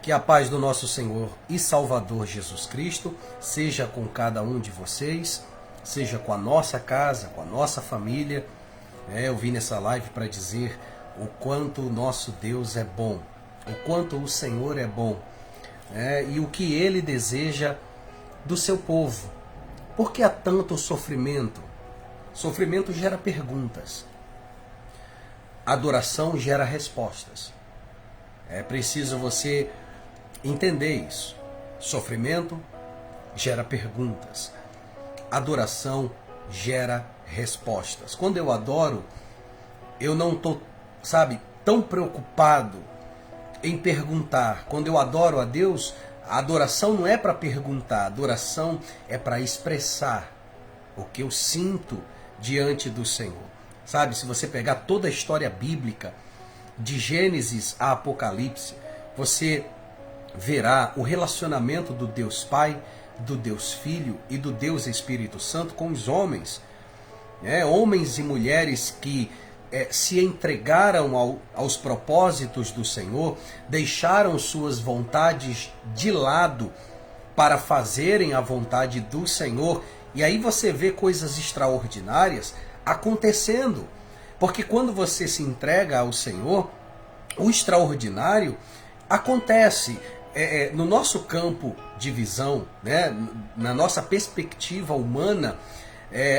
Que a paz do nosso Senhor e Salvador Jesus Cristo seja com cada um de vocês, seja com a nossa casa, com a nossa família. Eu vim nessa live para dizer o quanto o nosso Deus é bom, o quanto o Senhor é bom, e o que Ele deseja do seu povo. Por que há tanto sofrimento? Sofrimento gera perguntas. Adoração gera respostas. É preciso você entender isso. Sofrimento gera perguntas. Adoração gera respostas. Quando eu adoro, eu não estou, tão preocupado em perguntar. Quando eu adoro a Deus, a adoração não é para perguntar, a adoração é para expressar o que eu sinto diante do Senhor. Se você pegar toda a história bíblica, de Gênesis a Apocalipse, você verá o relacionamento do Deus Pai, do Deus Filho e do Deus Espírito Santo com os homens. Homens e mulheres que se entregaram aos propósitos do Senhor, deixaram suas vontades de lado para fazerem a vontade do Senhor. E aí você vê coisas extraordinárias acontecendo. Porque quando você se entrega ao Senhor, o extraordinário acontece. No nosso campo de visão, na nossa perspectiva humana,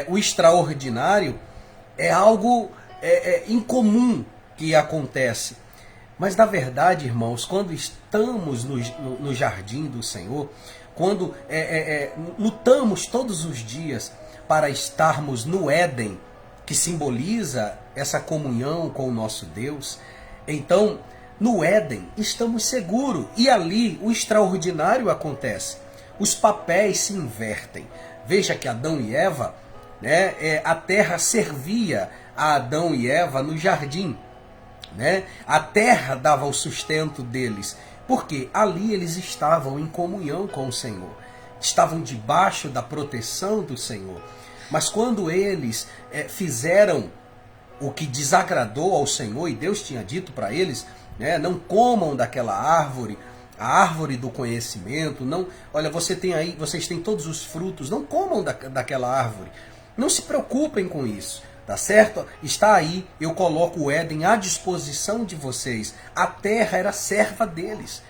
o extraordinário é algo incomum que acontece. Mas na verdade, irmãos, quando estamos no jardim do Senhor, quando lutamos todos os dias para estarmos no Éden, que simboliza essa comunhão com o nosso Deus, então no Éden estamos seguros e ali o extraordinário acontece. Os papéis se invertem. Veja que Adão e Eva, a terra servia a Adão e Eva no jardim. A terra dava o sustento deles, porque ali eles estavam em comunhão com o Senhor, estavam debaixo da proteção do Senhor. Mas quando eles fizeram o que desagradou ao Senhor, e Deus tinha dito para eles, não comam daquela árvore, a árvore do conhecimento, não, olha, vocês têm todos os frutos, não comam daquela árvore, não se preocupem com isso, tá certo? Está aí, eu coloco o Éden à disposição de vocês, a terra era serva deles.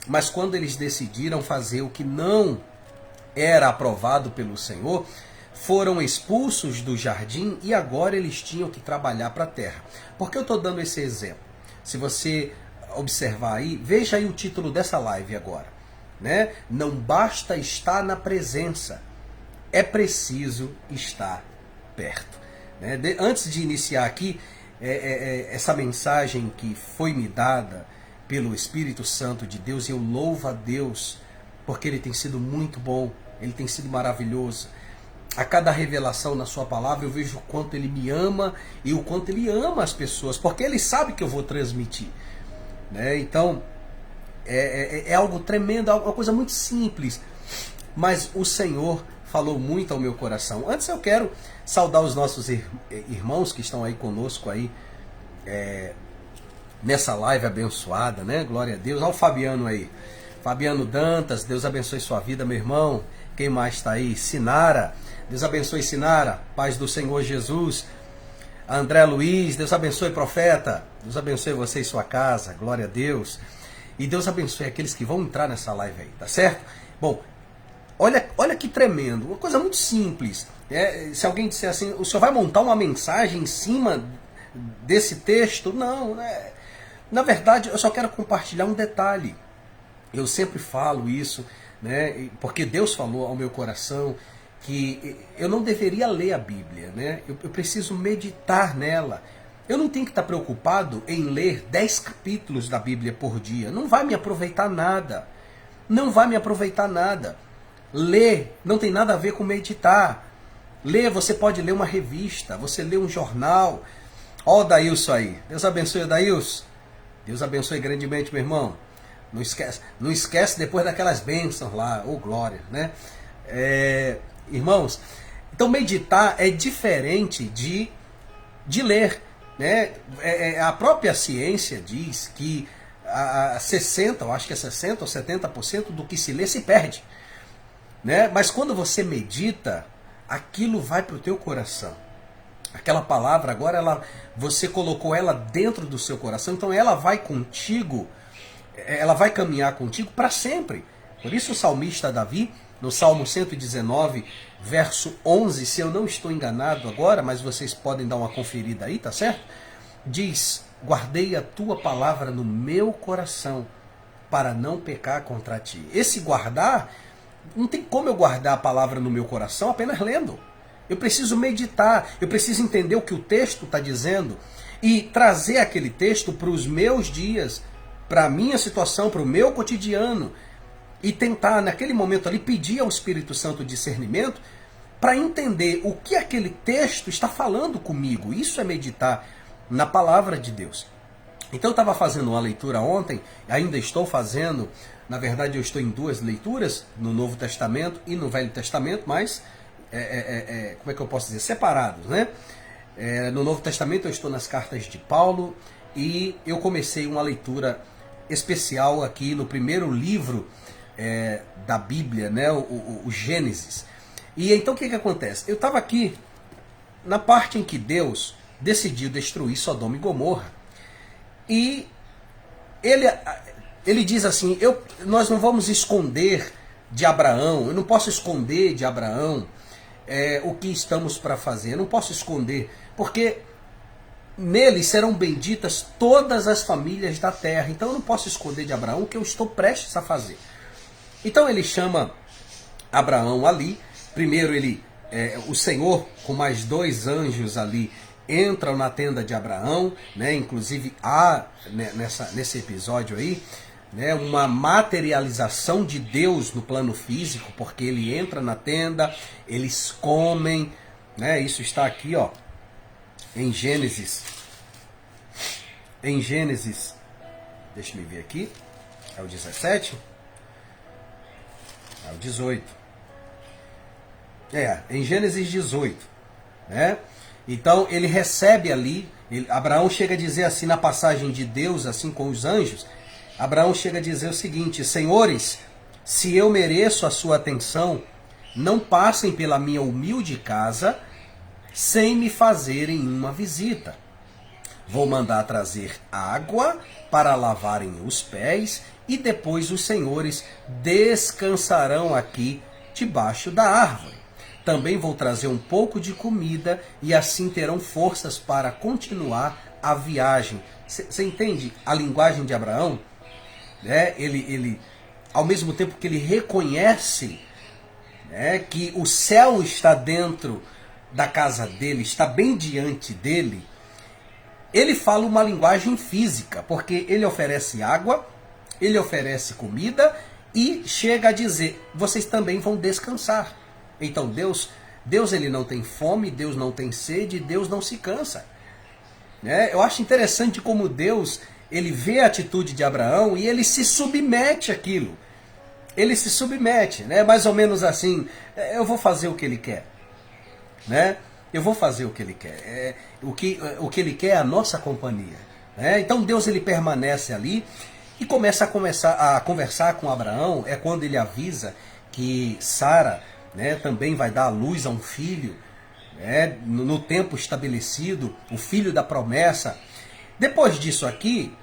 Mas quando eles decidiram fazer o que não era aprovado pelo Senhor, foram expulsos do jardim e agora eles tinham que trabalhar para a terra. Por que eu estou dando esse exemplo? Se você observar aí, veja aí o título dessa live agora. Não basta estar na presença, é preciso estar perto. Antes de iniciar aqui, essa mensagem que foi me dada pelo Espírito Santo de Deus, eu louvo a Deus, porque Ele tem sido muito bom, Ele tem sido maravilhoso. A cada revelação na sua palavra eu vejo o quanto Ele me ama e o quanto Ele ama as pessoas, porque Ele sabe que eu vou transmitir. Então, é algo tremendo, uma coisa muito simples, mas o Senhor falou muito ao meu coração. Antes eu quero saudar os nossos irmãos que estão aí conosco aí, nessa live abençoada, Glória a Deus. Olha o Fabiano aí, Fabiano Dantas, Deus abençoe sua vida, meu irmão. Quem mais está aí? Sinara, Deus abençoe Sinara, paz do Senhor Jesus. André Luiz, Deus abençoe profeta, Deus abençoe você e sua casa, glória a Deus. E Deus abençoe aqueles que vão entrar nessa live aí, tá certo? Bom, olha que tremendo, uma coisa muito simples. Se alguém disser assim, o senhor vai montar uma mensagem em cima desse texto? Não, na verdade eu só quero compartilhar um detalhe. Eu sempre falo isso, porque Deus falou ao meu coração que eu não deveria ler a Bíblia, eu preciso meditar nela. Eu não tenho que estar preocupado em ler 10 capítulos da Bíblia por dia. Não vai me aproveitar nada. Não vai me aproveitar nada. Ler não tem nada a ver com meditar. Ler, você pode ler uma revista, você lê um jornal. Ó o Daílson aí. Deus abençoe o Daílson. Deus abençoe grandemente, meu irmão. Não esquece depois daquelas bênçãos lá. Ô, glória, irmãos, então meditar é diferente de ler. A própria ciência diz que a 60%, eu acho que é 60% ou 70% do que se lê se perde. Né? Mas quando você medita, aquilo vai para o teu coração. Aquela palavra agora, você colocou ela dentro do seu coração, então ela vai contigo, ela vai caminhar contigo para sempre. Por isso o salmista Davi, no Salmo 119, verso 11, se eu não estou enganado agora, mas vocês podem dar uma conferida aí, tá certo? Diz: guardei a tua palavra no meu coração, para não pecar contra ti. Esse guardar, não tem como eu guardar a palavra no meu coração apenas lendo. Eu preciso meditar, eu preciso entender o que o texto está dizendo e trazer aquele texto para os meus dias, para a minha situação, para o meu cotidiano, e tentar, naquele momento ali, pedir ao Espírito Santo discernimento para entender o que aquele texto está falando comigo. Isso é meditar na palavra de Deus. Então eu estava fazendo uma leitura ontem, ainda estou fazendo, na verdade eu estou em duas leituras, no Novo Testamento e no Velho Testamento, mas, como é que eu posso dizer, separados, né? No Novo Testamento eu estou nas cartas de Paulo e eu comecei uma leitura especial aqui no primeiro livro da Bíblia, né? o Gênesis. E então o que acontece? Eu estava aqui na parte em que Deus decidiu destruir Sodoma e Gomorra. E ele diz assim, nós não vamos esconder de Abraão, eu não posso esconder de Abraão o que estamos para fazer, eu não posso esconder, porque nele serão benditas todas as famílias da terra, então eu não posso esconder de Abraão o que eu estou prestes a fazer. Então ele chama Abraão ali, primeiro o Senhor com mais 2 anjos ali, entram na tenda de Abraão, né? Inclusive há nesse episódio aí, né, uma materialização de Deus no plano físico, porque ele entra na tenda, eles comem, né? Isso está aqui, ó, em Gênesis, deixa eu ver aqui, é o 17, é o 18, em Gênesis 18, né? Então ele recebe ali, Abraão chega a dizer assim na passagem de Deus, assim com os anjos, Abraão chega a dizer o seguinte: senhores, se eu mereço a sua atenção, não passem pela minha humilde casa sem me fazerem uma visita. Vou mandar trazer água para lavarem os pés e depois os senhores descansarão aqui debaixo da árvore. Também vou trazer um pouco de comida e assim terão forças para continuar a viagem. Você entende a linguagem de Abraão? Ele, ao mesmo tempo que ele reconhece, né, que o céu está dentro da casa dele, está bem diante dele, ele fala uma linguagem física, porque ele oferece água, ele oferece comida e chega a dizer, vocês também vão descansar. Então Deus ele não tem fome, Deus não tem sede, Deus não se cansa. Eu acho interessante como Deus, ele vê a atitude de Abraão e ele se submete àquilo. Ele se submete, né? Mais ou menos assim, eu vou fazer o que ele quer. Né? Eu vou fazer o que ele quer. O que ele quer é a nossa companhia. Né? Então Deus ele permanece ali e começa a conversar com Abraão. É quando ele avisa que Sara, né, também vai dar à luz a um filho, né, no tempo estabelecido, o filho da promessa. Depois disso aqui,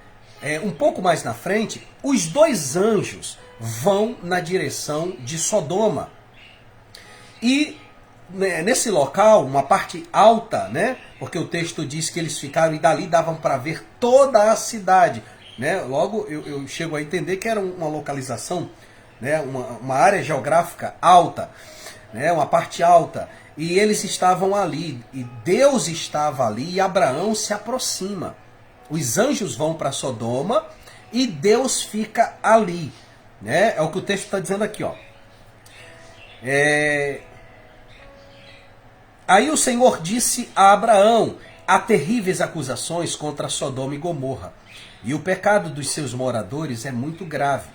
um pouco mais na frente, os 2 anjos vão na direção de Sodoma. E nesse local, uma parte alta, né, porque o texto diz que eles ficaram e dali davam para ver toda a cidade. Né? Logo eu chego a entender que era uma localização, né, uma área geográfica alta, né, uma parte alta, e eles estavam ali, e Deus estava ali, e Abraão se aproxima. Os anjos vão para Sodoma, e Deus fica ali. Né? É o que o texto está dizendo aqui. Ó. Aí o Senhor disse a Abraão, há terríveis acusações contra Sodoma e Gomorra, e o pecado dos seus moradores é muito grave.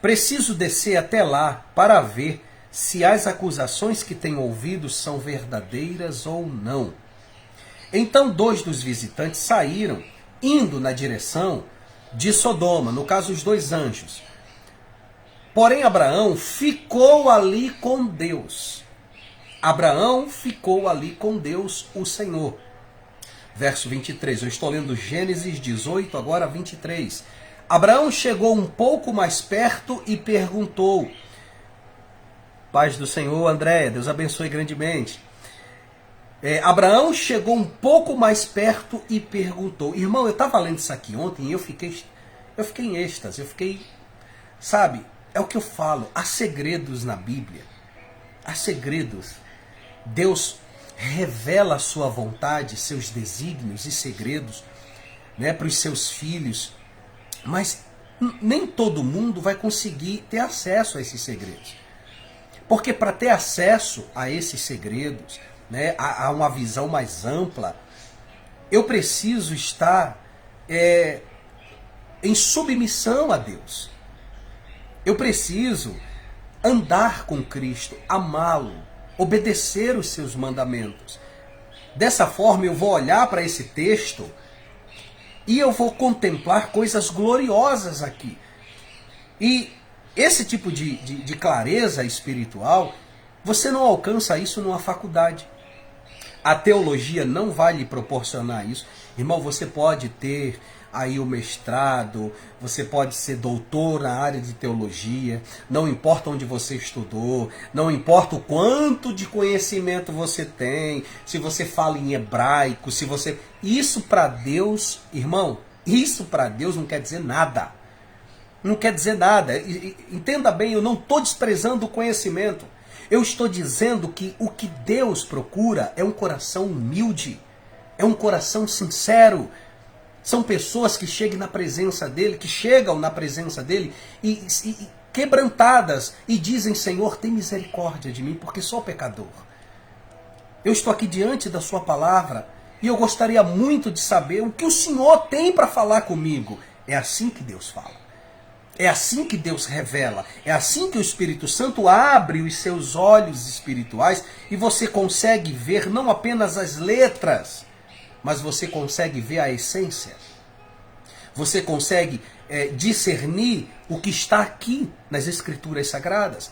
Preciso descer até lá para ver se as acusações que tenho ouvido são verdadeiras ou não. Então 2 dos visitantes saíram, indo na direção de Sodoma, no caso os dois anjos. Porém Abraão ficou ali com Deus. Abraão ficou ali com Deus, o Senhor. Verso 23, eu estou lendo Gênesis 18, agora 23. Abraão chegou um pouco mais perto e perguntou. Paz do Senhor, André, Deus abençoe grandemente. Abraão chegou um pouco mais perto e perguntou. Irmão, eu estava lendo isso aqui ontem e eu fiquei em êxtase, sabe, é o que eu falo, há segredos na Bíblia, há segredos. Deus revela a sua vontade, seus desígnios e segredos, né, para os seus filhos, mas nem todo mundo vai conseguir ter acesso a esses segredos. Porque para ter acesso a esses segredos, né, a uma visão mais ampla, eu preciso estar em submissão a Deus. Eu preciso andar com Cristo, amá-lo, obedecer os seus mandamentos. Dessa forma eu vou olhar para esse texto e eu vou contemplar coisas gloriosas aqui. E esse tipo de clareza espiritual, você não alcança isso numa faculdade. A teologia não vai lhe proporcionar isso. Irmão, você pode ter aí o mestrado, você pode ser doutor na área de teologia, não importa onde você estudou, não importa o quanto de conhecimento você tem, se você fala em hebraico, se você... Isso para Deus, irmão, isso para Deus não quer dizer nada. Não quer dizer nada. Entenda bem, eu não estou desprezando o conhecimento. Eu estou dizendo que o que Deus procura é um coração humilde, é um coração sincero. São pessoas que chegam na presença dele, e quebrantadas e dizem: Senhor, tem misericórdia de mim, porque sou pecador. Eu estou aqui diante da sua palavra e eu gostaria muito de saber o que o Senhor tem para falar comigo. É assim que Deus fala. É assim que Deus revela. É assim que o Espírito Santo abre os seus olhos espirituais e você consegue ver não apenas as letras, mas você consegue ver a essência. Você consegue discernir o que está aqui nas Escrituras Sagradas.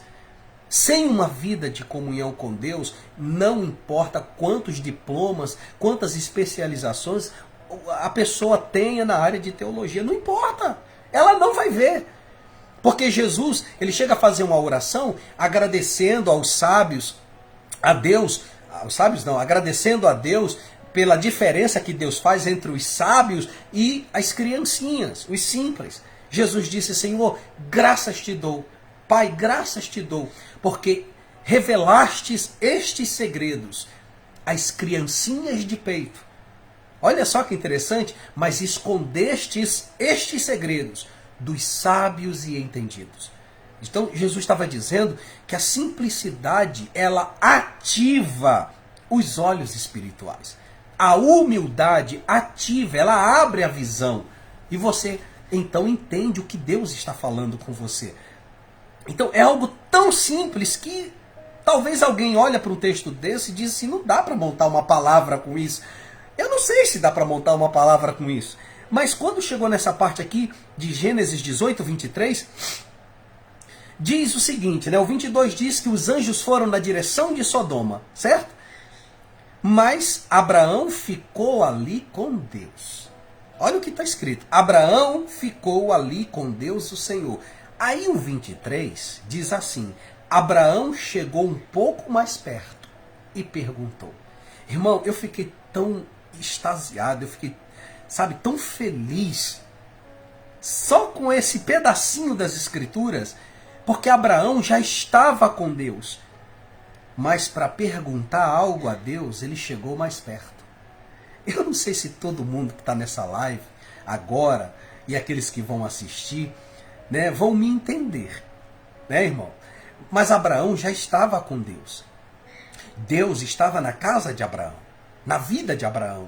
Sem uma vida de comunhão com Deus, não importa quantos diplomas, quantas especializações a pessoa tenha na área de teologia, não importa. Ela não vai ver. Porque Jesus, ele chega a fazer uma oração agradecendo aos sábios, a Deus, aos sábios não, agradecendo a Deus pela diferença que Deus faz entre os sábios e as criancinhas, os simples. Jesus disse: Senhor, graças te dou, Pai, graças te dou, porque revelastes estes segredos às criancinhas de peito. Olha só que interessante, mas escondestes estes segredos dos sábios e entendidos. Então Jesus estava dizendo que a simplicidade, ela ativa os olhos espirituais. A humildade ativa, ela abre a visão. E você então entende o que Deus está falando com você. Então é algo tão simples que talvez alguém olhe para um texto desse e diz assim: não dá para montar uma palavra com isso. Eu não sei se dá para montar uma palavra com isso. Mas quando chegou nessa parte aqui de Gênesis 18, 23, diz o seguinte, né? O 22 diz que os anjos foram na direção de Sodoma, certo? Mas Abraão ficou ali com Deus. Olha o que está escrito. Abraão ficou ali com Deus, o Senhor. Aí o 23 diz assim: Abraão chegou um pouco mais perto e perguntou. Irmão, eu fiquei tão extasiado, eu fiquei, sabe, tão feliz só com esse pedacinho das Escrituras, porque Abraão já estava com Deus. Mas para perguntar algo a Deus, ele chegou mais perto. Eu não sei se todo mundo que está nessa live agora e aqueles que vão assistir, né, vão me entender, né, irmão? Mas Abraão já estava com Deus. Deus estava na casa de Abraão, na vida de Abraão.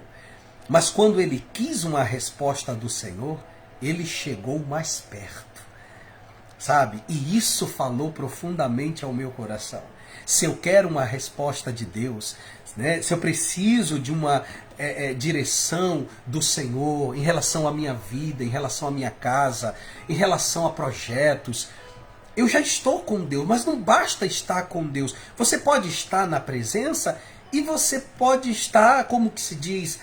Mas quando ele quis uma resposta do Senhor, ele chegou mais perto, sabe? E isso falou profundamente ao meu coração. se eu quero uma resposta de Deus, né? Se eu preciso de uma direção do Senhor em relação à minha vida, em relação à minha casa, em relação a projetos, eu já estou com Deus, mas não basta estar com Deus. Você pode estar na presença e você pode estar, como que se diz,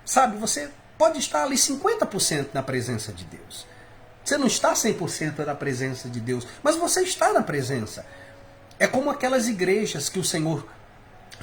sabe, você pode estar ali 50% na presença de Deus. Você não está 100% na presença de Deus, mas você está na presença. É como aquelas igrejas que o Senhor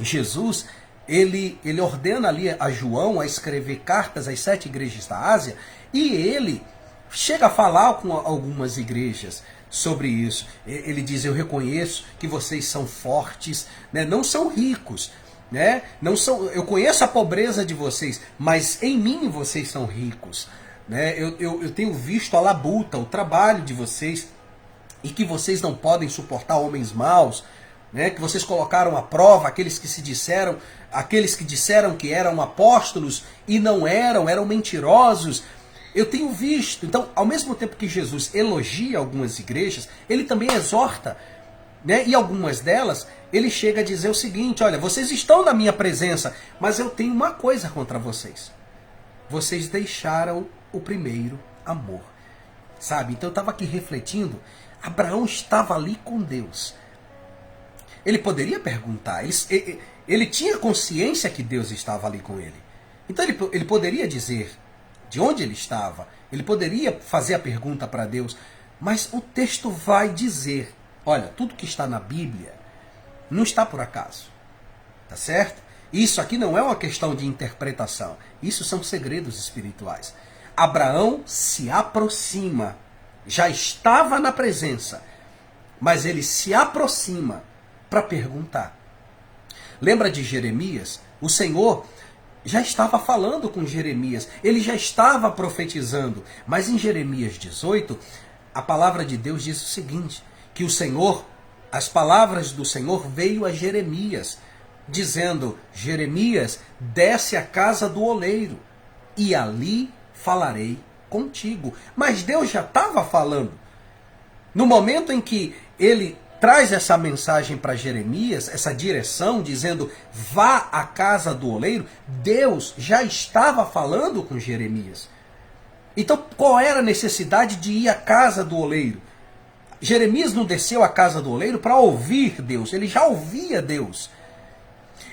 Jesus, ele ordena ali a João a escrever cartas às 7 igrejas da Ásia, e ele chega a falar com algumas igrejas sobre isso. Ele diz: eu reconheço que vocês são fortes, né? Não são ricos, né? Não são, eu conheço a pobreza de vocês, mas em mim vocês são ricos, né? Eu tenho visto a labuta, o trabalho de vocês, e que vocês não podem suportar homens maus, né? Que vocês colocaram à prova aqueles que disseram que eram apóstolos e não eram mentirosos. Eu tenho visto. Então, ao mesmo tempo que Jesus elogia algumas igrejas, ele também exorta, né? E algumas delas, ele chega a dizer o seguinte: olha, vocês estão na minha presença, mas eu tenho uma coisa contra vocês. Vocês deixaram o primeiro amor. Sabe? Então eu estava aqui refletindo. Abraão estava ali com Deus. Ele poderia perguntar. Ele tinha consciência que Deus estava ali com ele. Então ele poderia dizer de onde ele estava. Ele poderia fazer a pergunta para Deus. Mas o texto vai dizer: olha, tudo que está na Bíblia não está por acaso. Tá certo? Isso aqui não é uma questão de interpretação. Isso são segredos espirituais. Abraão se aproxima. Já estava na presença, mas ele se aproxima para perguntar. Lembra de Jeremias? O Senhor já estava falando com Jeremias, ele já estava profetizando, mas em Jeremias 18, a palavra de Deus diz o seguinte, que o Senhor, as palavras do Senhor veio a Jeremias, dizendo: Jeremias, desce à casa do oleiro, e ali falarei contigo. Mas Deus já estava falando. No momento em que ele traz essa mensagem para Jeremias, essa direção, dizendo: vá à casa do oleiro, Deus já estava falando com Jeremias. Então, qual era a necessidade de ir à casa do oleiro? Jeremias não desceu à casa do oleiro para ouvir Deus, ele já ouvia Deus.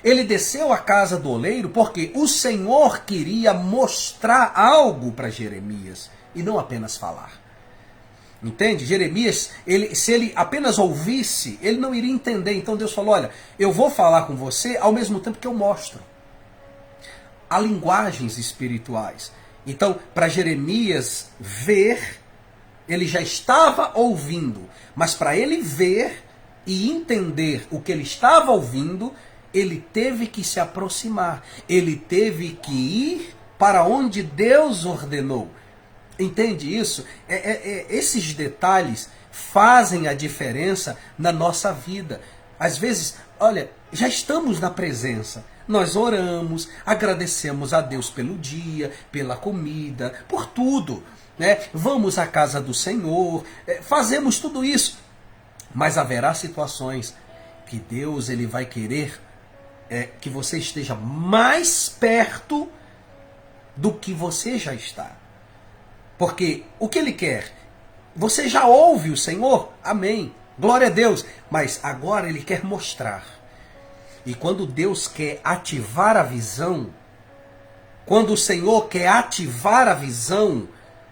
Ele desceu à casa do oleiro porque o Senhor queria mostrar algo para Jeremias e não apenas falar. Entende? Jeremias, se ele apenas ouvisse, ele não iria entender. Então Deus falou: olha, eu vou falar com você ao mesmo tempo que eu mostro. Há linguagens espirituais. Então, para Jeremias ver, ele já estava ouvindo. Mas para ele ver e entender o que ele estava ouvindo, ele teve que se aproximar. Ele teve que ir para onde Deus ordenou. Entende isso? Esses detalhes fazem a diferença na nossa vida. Às vezes, olha, já estamos na presença. Nós oramos, agradecemos a Deus pelo dia, pela comida, por tudo, né? Vamos à casa do Senhor, fazemos tudo isso. Mas haverá situações que Deus ele vai querer que você esteja mais perto do que você já está. Porque o que ele quer? Você já ouve o Senhor? Amém. Glória a Deus. Mas agora ele quer mostrar. E quando Deus quer ativar a visão, quando o Senhor quer ativar a visão,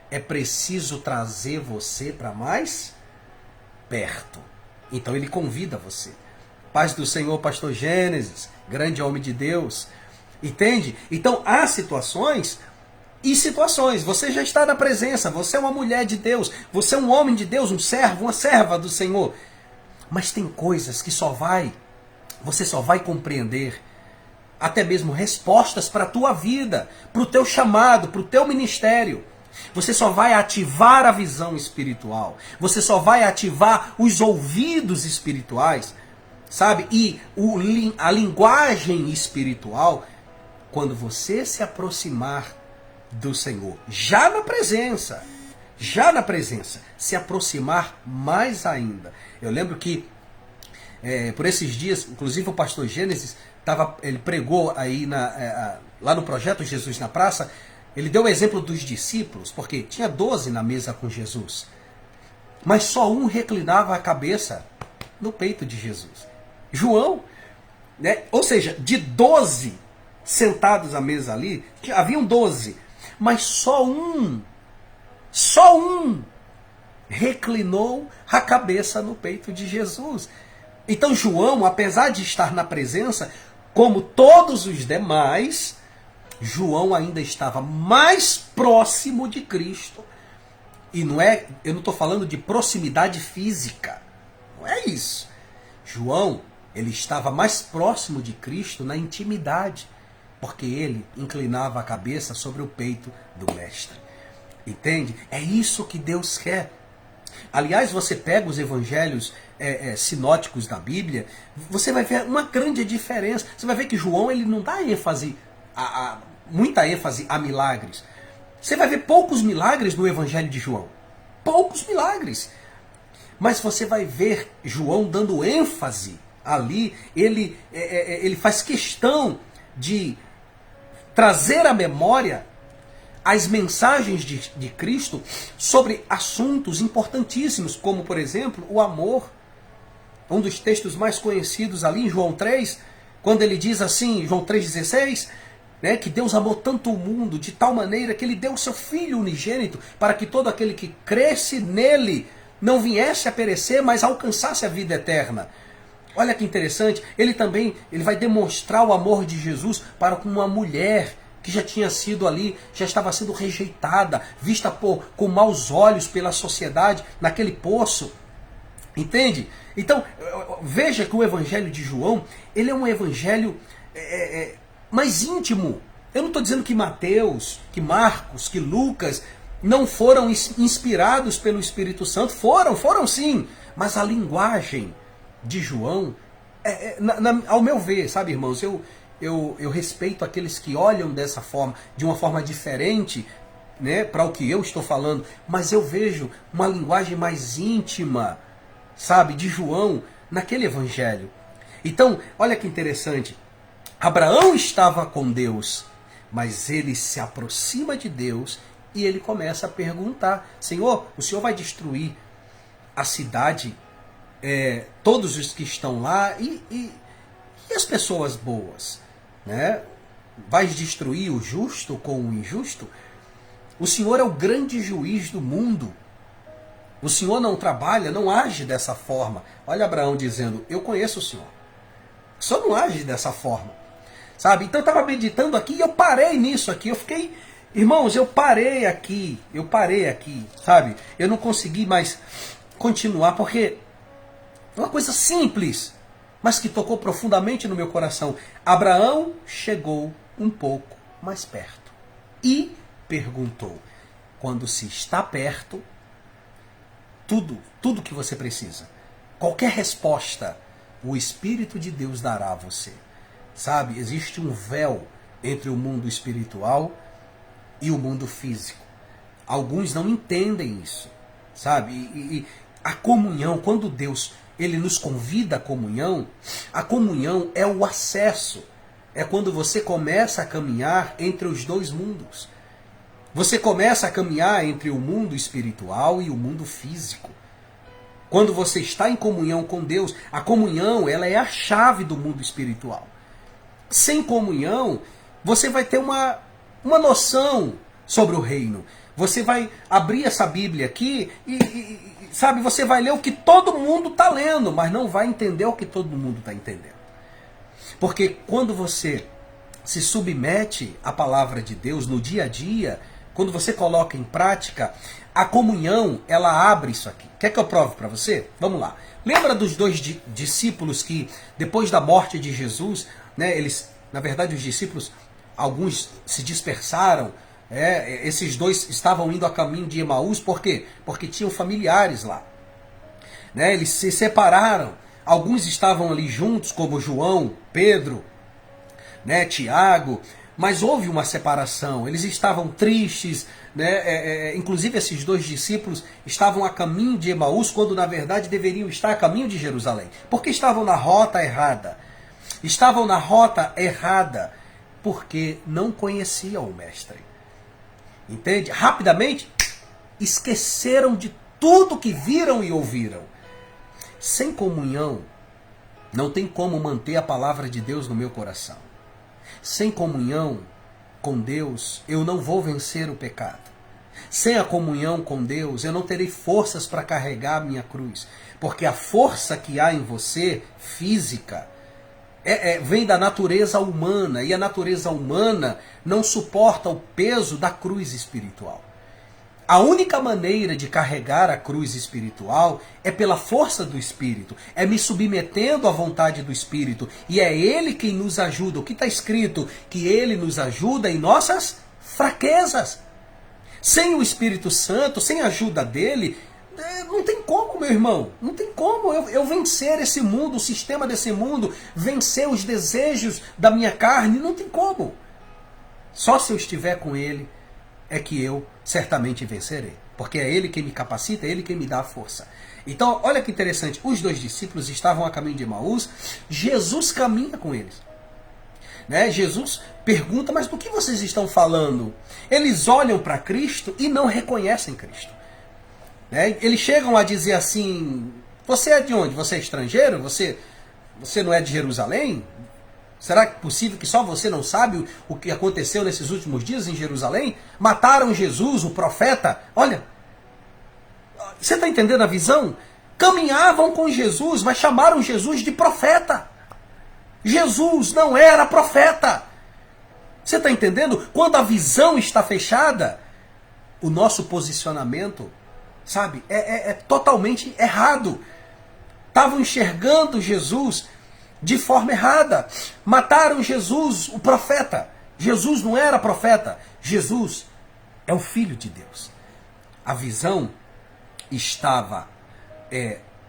é preciso trazer você para mais perto. Então ele convida você. Paz do Senhor, pastor Gênesis, grande homem de Deus. Entende? Então há situações e situações. Você já está na presença, você é uma mulher de Deus, você é um homem de Deus, um servo, uma serva do Senhor. Mas tem coisas que você só vai compreender, até mesmo respostas para a tua vida, para o teu chamado, para o teu ministério. Você só vai ativar a visão espiritual, você só vai ativar os ouvidos espirituais, sabe? E a linguagem espiritual, quando você se aproximar do Senhor, já na presença, se aproximar mais ainda. Eu lembro que Por esses dias, inclusive o pastor Gênesis, ele pregou aí lá no projeto Jesus na Praça, ele deu o exemplo dos discípulos, porque tinha 12 na mesa com Jesus, mas só um reclinava a cabeça no peito de Jesus. João, né? Ou seja, de 12 sentados à mesa ali, haviam 12, mas só um reclinou a cabeça no peito de Jesus. Então João, apesar de estar na presença, como todos os demais, João ainda estava mais próximo de Cristo. E eu não estou falando de proximidade física. Não é isso. João, ele estava mais próximo de Cristo na intimidade, porque ele inclinava a cabeça sobre o peito do Mestre. Entende? É isso que Deus quer. Aliás, você pega os evangelhos sinóticos da Bíblia, você vai ver uma grande diferença. Você vai ver que João ele não dá ênfase, muita ênfase a milagres. Você vai ver poucos milagres no evangelho de João. Poucos milagres. Mas você vai ver João dando ênfase ali. Ele faz questão de trazer à memória as mensagens de Cristo sobre assuntos importantíssimos, como, por exemplo, o amor. Um dos textos mais conhecidos ali em João 3, quando ele diz assim, João 3,16, né, que Deus amou tanto o mundo, de tal maneira que ele deu o seu Filho unigênito, para que todo aquele que cresce nele não viesse a perecer, mas alcançasse a vida eterna. Olha que interessante, ele vai demonstrar o amor de Jesus para com uma mulher que já tinha sido ali, já estava sendo rejeitada, vista com maus olhos pela sociedade, naquele poço. Entende? Então, veja que o evangelho de João, ele é um evangelho mais íntimo. Eu não estou dizendo que Mateus, que Marcos, que Lucas não foram inspirados pelo Espírito Santo. Foram sim. Mas a linguagem de João, ao meu ver, sabe, irmãos, eu respeito aqueles que olham dessa forma, de uma forma diferente, né, para o que eu estou falando, mas eu vejo uma linguagem mais íntima, sabe, de João naquele evangelho. Então, olha que interessante. Abraão estava com Deus, mas ele se aproxima de Deus e ele começa a perguntar: Senhor, o Senhor vai destruir a cidade, todos os que estão lá e as pessoas boas, né? Vais destruir o justo com o injusto? O Senhor é o grande juiz do mundo. O Senhor não trabalha, não age dessa forma. Olha Abraão dizendo: eu conheço o Senhor. O Senhor não age dessa forma. Sabe? Então eu estava meditando aqui e eu parei nisso aqui. Eu fiquei... Irmãos, eu parei aqui, sabe? Eu não consegui mais continuar, porque é uma coisa simples, mas que tocou profundamente no meu coração. Abraão chegou um pouco mais perto e perguntou. Quando se está perto, tudo que você precisa, qualquer resposta, o Espírito de Deus dará a você. Sabe, existe um véu entre o mundo espiritual e o mundo físico. Alguns não entendem isso, sabe? E a comunhão, quando Deus ele nos convida à comunhão, a comunhão é o acesso. É quando você começa a caminhar entre os dois mundos. Você começa a caminhar entre o mundo espiritual e o mundo físico. Quando você está em comunhão com Deus, a comunhão ela é a chave do mundo espiritual. Sem comunhão, você vai ter uma noção sobre o reino. Você vai abrir essa Bíblia aqui e sabe, você vai ler o que todo mundo está lendo, mas não vai entender o que todo mundo está entendendo. Porque quando você se submete à palavra de Deus no dia a dia, quando você coloca em prática, a comunhão, ela abre isso aqui. Quer que eu prove para você? Vamos lá. Lembra dos dois discípulos que, depois da morte de Jesus, né, na verdade, os discípulos, alguns se dispersaram. Esses dois estavam indo a caminho de Emaús, por quê? Porque tinham familiares lá. Né, eles se separaram. Alguns estavam ali juntos, como João, Pedro, né, Tiago, mas houve uma separação. Eles estavam tristes, né? Inclusive esses dois discípulos estavam a caminho de Emaús, quando na verdade deveriam estar a caminho de Jerusalém, porque estavam na rota errada. Estavam na rota errada porque não conheciam o Mestre. Entende? Rapidamente esqueceram de tudo que viram e ouviram. Sem comunhão, não tem como manter a palavra de Deus no meu coração. Sem comunhão com Deus, eu não vou vencer o pecado. Sem a comunhão com Deus, eu não terei forças para carregar a minha cruz. Porque a força que há em você, física, vem da natureza humana. E a natureza humana não suporta o peso da cruz espiritual. A única maneira de carregar a cruz espiritual é pela força do Espírito, é me submetendo à vontade do Espírito, e é Ele quem nos ajuda. O que está escrito? Que Ele nos ajuda em nossas fraquezas. Sem o Espírito Santo, sem a ajuda dele, não tem como, meu irmão, não tem como eu vencer esse mundo, o sistema desse mundo, vencer os desejos da minha carne, não tem como. Só se eu estiver com Ele é que eu certamente vencerei. Porque é Ele quem me capacita, é Ele quem me dá a força. Então, olha que interessante. Os dois discípulos estavam a caminho de Emaús. Jesus caminha com eles. Né? Jesus pergunta, mas do que vocês estão falando? Eles olham para Cristo e não reconhecem Cristo. Né? Eles chegam a dizer assim, você é de onde? Você é estrangeiro? Você não é de Jerusalém? Será que é possível que só você não sabe o que aconteceu nesses últimos dias em Jerusalém? Mataram Jesus, o profeta. Olha, você está entendendo a visão? Caminhavam com Jesus, mas chamaram Jesus de profeta. Jesus não era profeta. Você está entendendo? Quando a visão está fechada, o nosso posicionamento, sabe, é totalmente errado. Estavam enxergando Jesus de forma errada. Mataram Jesus, o profeta. Jesus não era profeta. Jesus é o Filho de Deus. A visão estava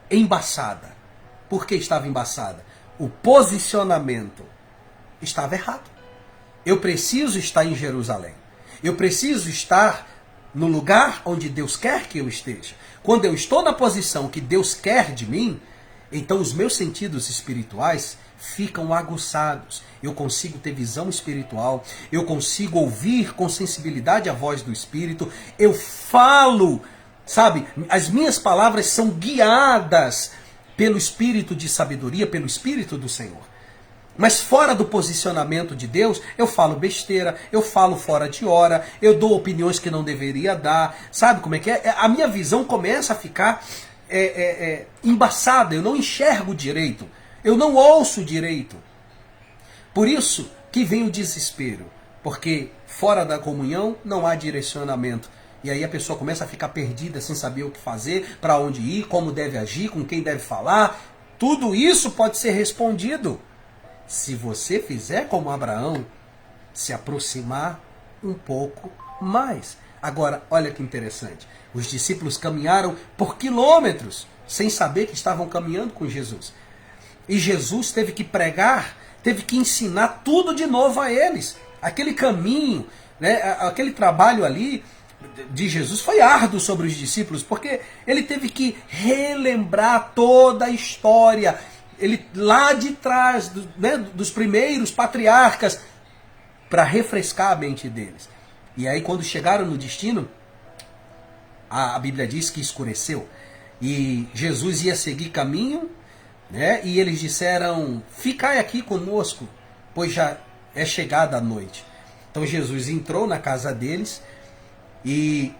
embaçada. Por que estava embaçada? O posicionamento estava errado. Eu preciso estar em Jerusalém. Eu preciso estar no lugar onde Deus quer que eu esteja. Quando eu estou na posição que Deus quer de mim, então os meus sentidos espirituais ficam aguçados. Eu consigo ter visão espiritual, eu consigo ouvir com sensibilidade a voz do Espírito, eu falo, sabe? As minhas palavras são guiadas pelo Espírito de sabedoria, pelo Espírito do Senhor. Mas fora do posicionamento de Deus, eu falo besteira, eu falo fora de hora, eu dou opiniões que não deveria dar. Sabe como é que é? A minha visão começa a ficar embaçada, eu não enxergo direito, eu não ouço direito. Por isso que vem o desespero, porque fora da comunhão não há direcionamento. E aí a pessoa começa a ficar perdida, sem saber o que fazer, para onde ir, como deve agir, com quem deve falar. Tudo isso pode ser respondido se você fizer como Abraão, se aproximar um pouco mais. Agora, olha que interessante. Os discípulos caminharam por quilômetros, sem saber que estavam caminhando com Jesus. E Jesus teve que pregar, teve que ensinar tudo de novo a eles. Aquele caminho, né, aquele trabalho ali de Jesus foi árduo sobre os discípulos, porque ele teve que relembrar toda a história. Ele lá de trás, dos primeiros patriarcas, para refrescar a mente deles. E aí quando chegaram no destino, a Bíblia diz que escureceu. E Jesus ia seguir caminho, né? E eles disseram, ficai aqui conosco, pois já é chegada a noite. Então Jesus entrou na casa deles e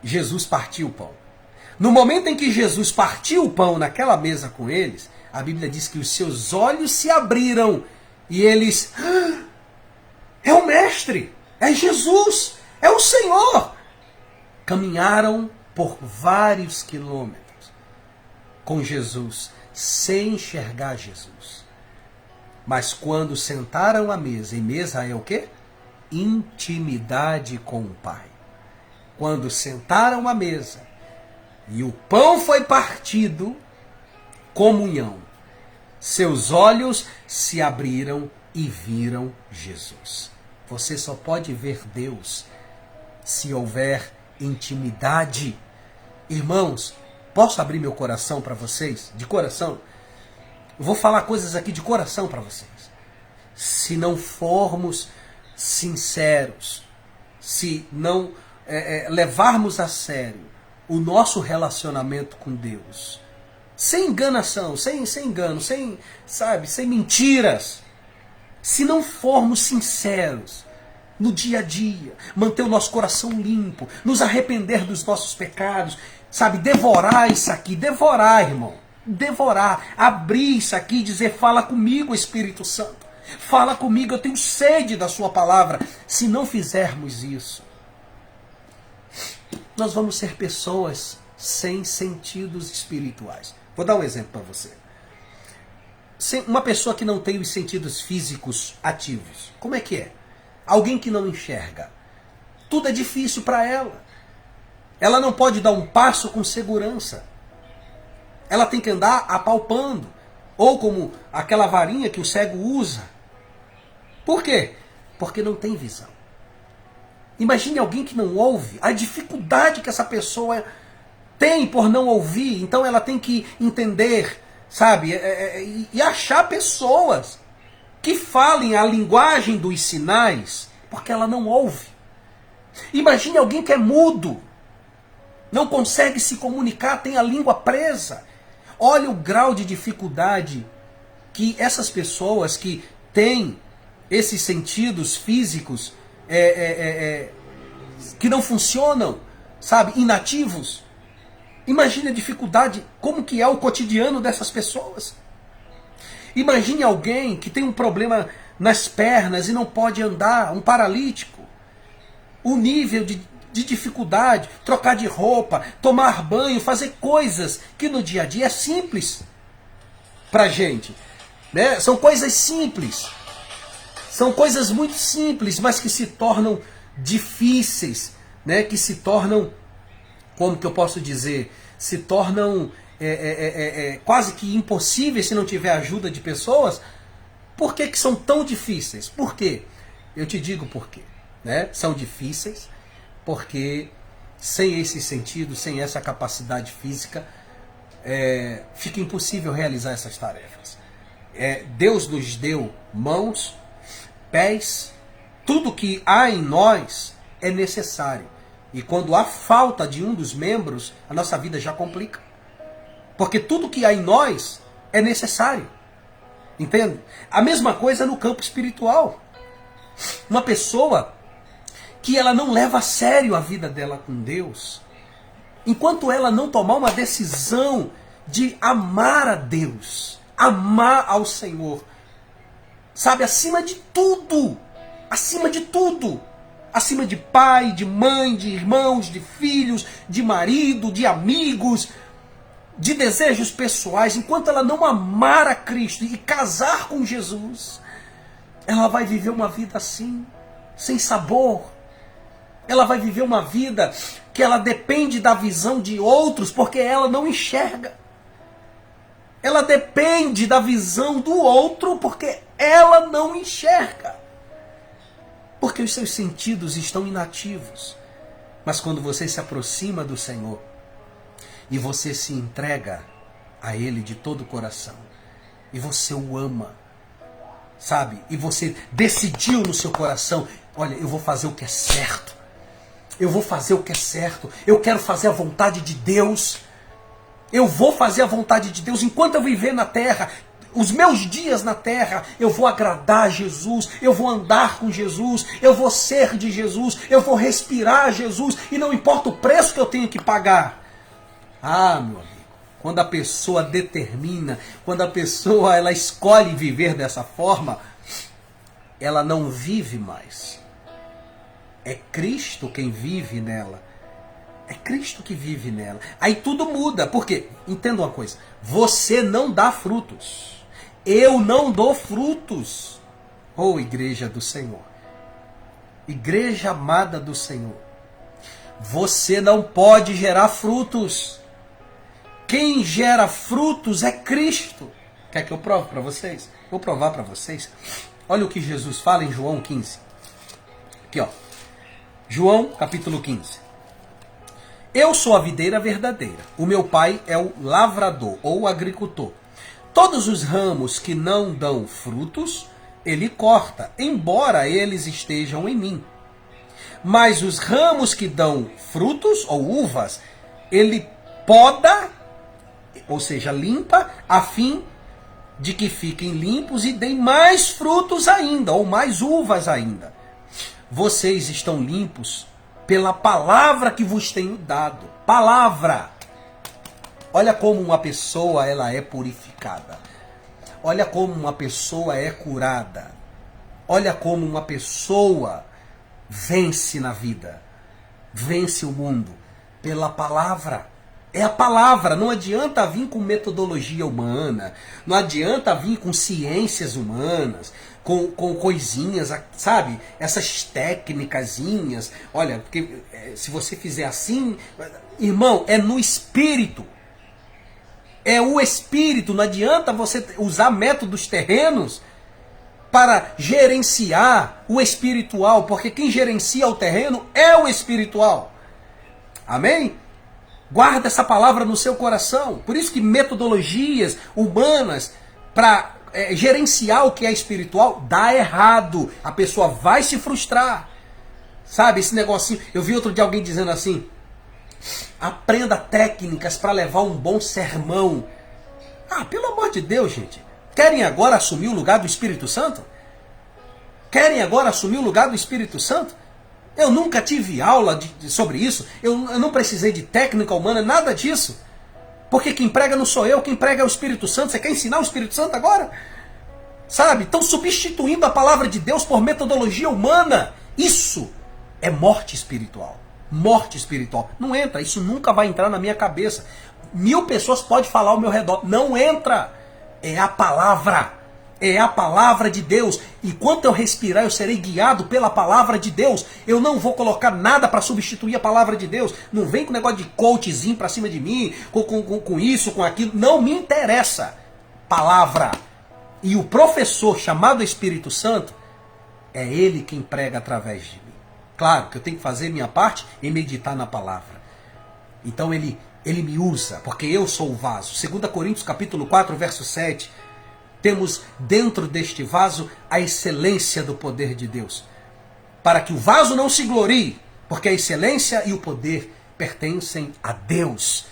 Jesus partiu o pão. No momento em que Jesus partiu o pão naquela mesa com eles, a Bíblia diz que os seus olhos se abriram e eles... é o Mestre, é Jesus, é o Senhor. Caminharam por vários quilômetros com Jesus, sem enxergar Jesus. Mas quando sentaram à mesa, e mesa é o quê? Intimidade com o Pai. Quando sentaram à mesa e o pão foi partido, comunhão. Seus olhos se abriram e viram Jesus. Você só pode ver Deus se houver intimidade. Irmãos, posso abrir meu coração para vocês? De coração? Eu vou falar coisas aqui de coração para vocês. Se não formos sinceros, se não levarmos a sério o nosso relacionamento com Deus, sem enganação, sem engano, sem mentiras, se não formos sinceros no dia a dia, manter o nosso coração limpo, nos arrepender dos nossos pecados, devorar isso aqui, devorar, irmão, devorar, abrir isso aqui e dizer, fala comigo, Espírito Santo, fala comigo, eu tenho sede da sua palavra. Se não fizermos isso, nós vamos ser pessoas sem sentidos espirituais. Vou dar um exemplo para você. Uma pessoa que não tem os sentidos físicos ativos, como é que é? Alguém que não enxerga. Tudo é difícil para ela. Ela não pode dar um passo com segurança. Ela tem que andar apalpando. Ou como aquela varinha que o cego usa. Por quê? Porque não tem visão. Imagine alguém que não ouve, a dificuldade que essa pessoa tem por não ouvir. Então ela tem que entender, e achar pessoas que falem a linguagem dos sinais, porque ela não ouve. Imagine alguém que é mudo, não consegue se comunicar, tem a língua presa. Olha o grau de dificuldade que essas pessoas que têm esses sentidos físicos que não funcionam, inativos. Imagine a dificuldade, como que é o cotidiano dessas pessoas. Imagine alguém que tem um problema nas pernas e não pode andar, um paralítico. O nível de dificuldade, trocar de roupa, tomar banho, fazer coisas que no dia a dia é simples pra gente, né? São coisas simples. São coisas muito simples, mas que se tornam difíceis, né? Que se tornam, como que eu posso dizer, se tornam quase que impossíveis se não tiver ajuda de pessoas. Por que que são tão difíceis? Por quê? Eu te digo por quê, né? São difíceis porque sem esse sentido, sem essa capacidade física, fica impossível realizar essas tarefas. Deus nos deu mãos, pés, tudo que há em nós é necessário. E quando há falta de um dos membros, a nossa vida já complica. Porque tudo que há em nós é necessário. Entende? A mesma coisa no campo espiritual. Uma pessoa que ela não leva a sério a vida dela com Deus, enquanto ela não tomar uma decisão de amar a Deus, amar ao Senhor, acima de tudo, acima de tudo, acima de pai, de mãe, de irmãos, de filhos, de marido, de amigos, de desejos pessoais, enquanto ela não amar a Cristo e casar com Jesus, ela vai viver uma vida assim, sem sabor. Ela vai viver uma vida que ela depende da visão de outros, porque ela não enxerga. Ela depende da visão do outro, porque ela não enxerga. Porque os seus sentidos estão inativos. Mas quando você se aproxima do Senhor e você se entrega a Ele de todo o coração, e você o ama, e você decidiu no seu coração, olha, eu vou fazer o que é certo. Eu vou fazer o que é certo. Eu quero fazer a vontade de Deus. Eu vou fazer a vontade de Deus enquanto eu viver na terra. Os meus dias na terra, eu vou agradar a Jesus, eu vou andar com Jesus, eu vou ser de Jesus, eu vou respirar Jesus, e não importa o preço que eu tenho que pagar. Ah, meu amigo, quando a pessoa determina, quando a pessoa ela escolhe viver dessa forma, ela não vive mais. É Cristo quem vive nela. É Cristo que vive nela. Aí tudo muda. Por quê? Entenda uma coisa. Você não dá frutos. Eu não dou frutos. Oh, igreja do Senhor. Igreja amada do Senhor. Você não pode gerar frutos. Quem gera frutos é Cristo. Quer que eu prove para vocês? Vou provar para vocês. Olha o que Jesus fala em João 15. Aqui, ó. João, capítulo 15. Eu sou a videira verdadeira. O meu pai é o lavrador ou o agricultor. Todos os ramos que não dão frutos, ele corta, embora eles estejam em mim. Mas os ramos que dão frutos ou uvas, ele poda, ou seja, limpa, a fim de que fiquem limpos e deem mais frutos ainda, ou mais uvas ainda. Vocês estão limpos pela palavra que vos tenho dado. Palavra. Olha como uma pessoa ela é purificada. Olha como uma pessoa é curada. Olha como uma pessoa vence na vida. Vence o mundo pela palavra. É a palavra. Não adianta vir com metodologia humana. Não adianta vir com ciências humanas. Com coisinhas, sabe? Essas técnicazinhas. Olha, porque se você fizer assim... Irmão, é no espírito. É o espírito. Não adianta você usar métodos terrenos para gerenciar o espiritual. Porque quem gerencia o terreno é o espiritual. Amém? Guarda essa palavra no seu coração. Por isso que metodologias humanas para gerenciar o que é espiritual dá errado. A pessoa vai se frustrar. Sabe, esse negocinho. Eu vi outro dia alguém dizendo assim: aprenda técnicas para levar um bom sermão. Ah, pelo amor de Deus, gente. Querem agora assumir o lugar do Espírito Santo? Querem agora assumir o lugar do Espírito Santo? Eu nunca tive aula sobre isso. Eu não precisei de técnica humana, nada disso. Porque quem prega não sou eu, quem prega é o Espírito Santo. Você quer ensinar o Espírito Santo agora? Sabe? Estão substituindo a palavra de Deus por metodologia humana. Isso é morte espiritual. Morte espiritual. Não entra, isso nunca vai entrar na minha cabeça. 1000 pessoas podem falar ao meu redor. Não entra. É a palavra. É a palavra de Deus. Enquanto eu respirar, eu serei guiado pela palavra de Deus. Eu não vou colocar nada para substituir a palavra de Deus. Não vem com negócio de coachzinho para cima de mim, com isso, com aquilo. Não me interessa. Palavra. E o professor chamado Espírito Santo, é ele quem prega através de mim. Claro que eu tenho que fazer minha parte e meditar na palavra. Então ele me usa, porque eu sou o vaso. 2 Coríntios capítulo 4, verso 7. Temos dentro deste vaso a excelência do poder de Deus. Para que o vaso não se glorie, porque a excelência e o poder pertencem a Deus.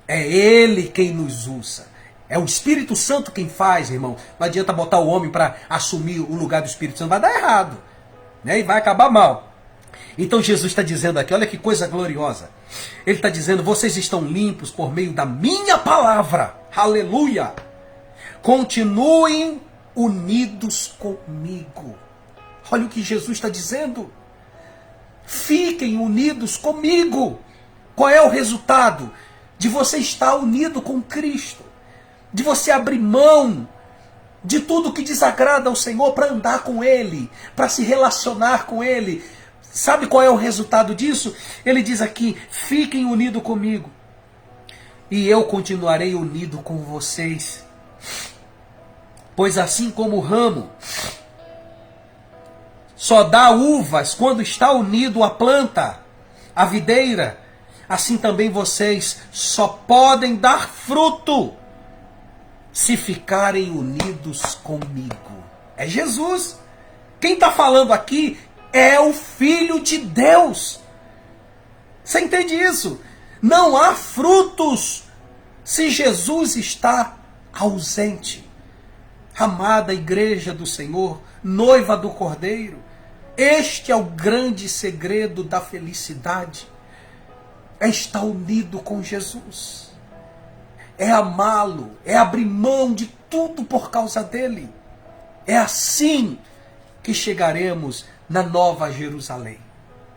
É Ele quem nos usa. É o Espírito Santo quem faz, irmão. Não adianta botar o homem para assumir o lugar do Espírito Santo. Vai dar errado, né? E vai acabar mal. Então Jesus está dizendo aqui, olha que coisa gloriosa. Ele está dizendo, vocês estão limpos por meio da minha palavra. Aleluia! Continuem unidos comigo. Olha o que Jesus está dizendo. Fiquem unidos comigo. Qual é o resultado? De você estar unido com Cristo. De você abrir mão de tudo que desagrada ao Senhor para andar com Ele, para se relacionar com Ele. Sabe qual é o resultado disso? Ele diz aqui, fiquem unidos comigo. E eu continuarei unido com vocês. Pois assim como o ramo só dá uvas quando está unido à planta, à videira, assim também vocês só podem dar fruto se ficarem unidos comigo. É Jesus. Quem está falando aqui é o Filho de Deus. Você entende isso? Não há frutos se Jesus está ausente. Amada igreja do Senhor, noiva do Cordeiro, este é o grande segredo da felicidade. É estar unido com Jesus. É amá-lo, é abrir mão de tudo por causa dele. É assim que chegaremos na Nova Jerusalém.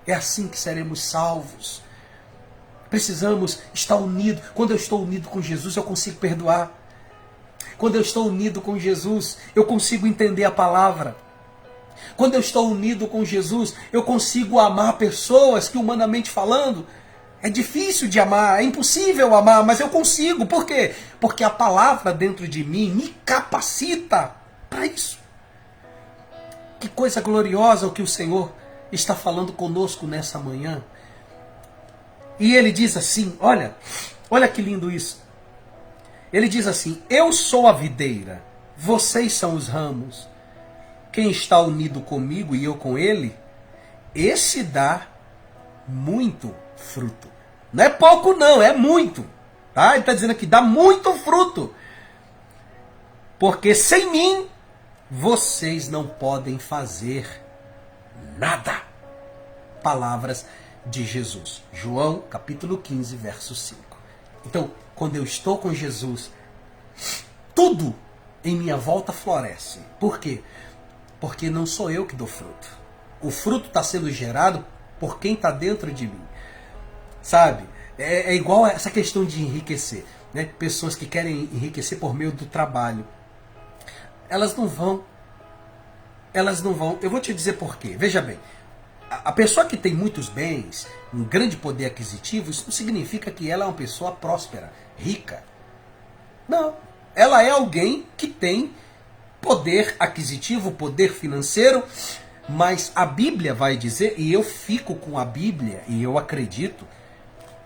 É assim que seremos salvos. Precisamos estar unidos. Quando eu estou unido com Jesus, eu consigo perdoar. Quando eu estou unido com Jesus, eu consigo entender a palavra. Quando eu estou unido com Jesus, eu consigo amar pessoas que, humanamente falando, é difícil de amar, é impossível amar, mas eu consigo. Por quê? Porque a palavra dentro de mim me capacita para isso. Que coisa gloriosa o que o Senhor está falando conosco nessa manhã. E ele diz assim, olha que lindo isso. Ele diz assim, eu sou a videira, vocês são os ramos. Quem está unido comigo e eu com ele, esse dá muito fruto. Não é pouco não, é muito. Tá? Ele está dizendo aqui, dá muito fruto. Porque sem mim, vocês não podem fazer nada. Palavras de Jesus. João, capítulo 15, verso 5. Então, quando eu estou com Jesus, tudo em minha volta floresce. Por quê? Porque não sou eu que dou fruto. O fruto está sendo gerado por quem está dentro de mim. Sabe? É igual essa questão de enriquecer. Né? Pessoas que querem enriquecer por meio do trabalho. Elas não vão. Elas não vão. Eu vou te dizer por quê. Veja bem. A pessoa que tem muitos bens, um grande poder aquisitivo, isso não significa que ela é uma pessoa próspera, rica. Não. Ela é alguém que tem poder aquisitivo, poder financeiro, mas a Bíblia vai dizer, e eu fico com a Bíblia, e eu acredito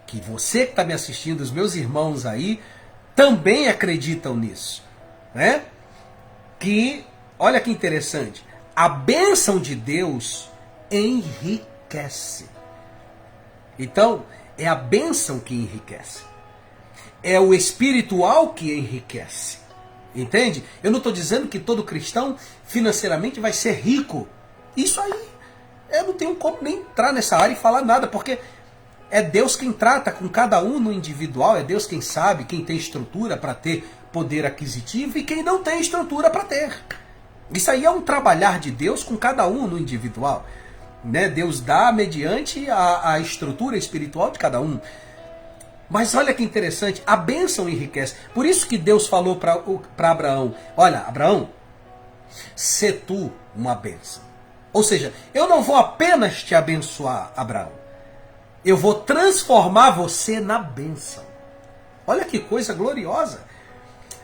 que você que está me assistindo, os meus irmãos aí, também acreditam nisso. Né? Que, olha que interessante, a bênção de Deus enriquece. Então, é a bênção que enriquece. É o espiritual que enriquece. Entende? Eu não estou dizendo que todo cristão financeiramente vai ser rico. Isso aí, eu não tenho como nem entrar nessa área e falar nada, porque é Deus quem trata com cada um no individual, é Deus quem sabe, quem tem estrutura para ter poder aquisitivo e quem não tem estrutura para ter. Isso aí é um trabalhar de Deus com cada um no individual. Né? Deus dá mediante a estrutura espiritual de cada um. Mas olha que interessante, a bênção enriquece. Por isso que Deus falou para Abraão, olha, Abraão, sê tu uma bênção. Ou seja, eu não vou apenas te abençoar, Abraão. Eu vou transformar você na bênção. Olha que coisa gloriosa.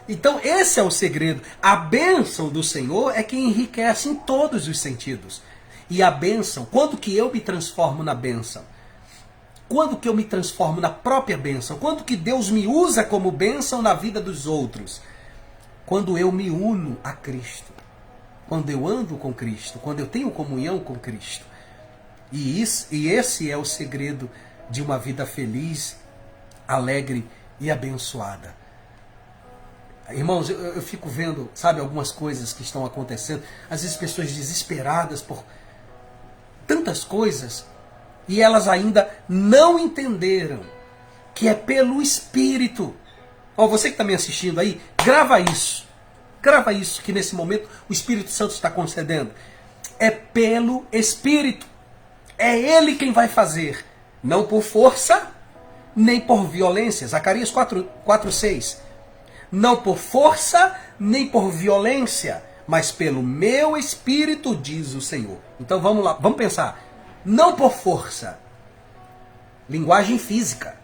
Então esse é o segredo. A bênção do Senhor é que enriquece em todos os sentidos. E a bênção, quando que eu me transformo na bênção? Quando que eu me transformo na própria bênção? Quando que Deus me usa como bênção na vida dos outros? Quando eu me uno a Cristo. Quando eu ando com Cristo. Quando eu tenho comunhão com Cristo. E esse é o segredo de uma vida feliz, alegre e abençoada. Irmãos, eu fico vendo, sabe, algumas coisas que estão acontecendo. Às vezes pessoas desesperadas por tantas coisas e elas ainda não entenderam que é pelo Espírito. Ó, você que está me assistindo aí, grava isso. Grava isso que nesse momento o Espírito Santo está concedendo. É pelo Espírito. É Ele quem vai fazer. Não por força, nem por violência. Zacarias 4:6. Não por força, nem por violência, mas pelo meu Espírito, diz o Senhor. Então vamos lá, vamos pensar. Não por força. Linguagem física.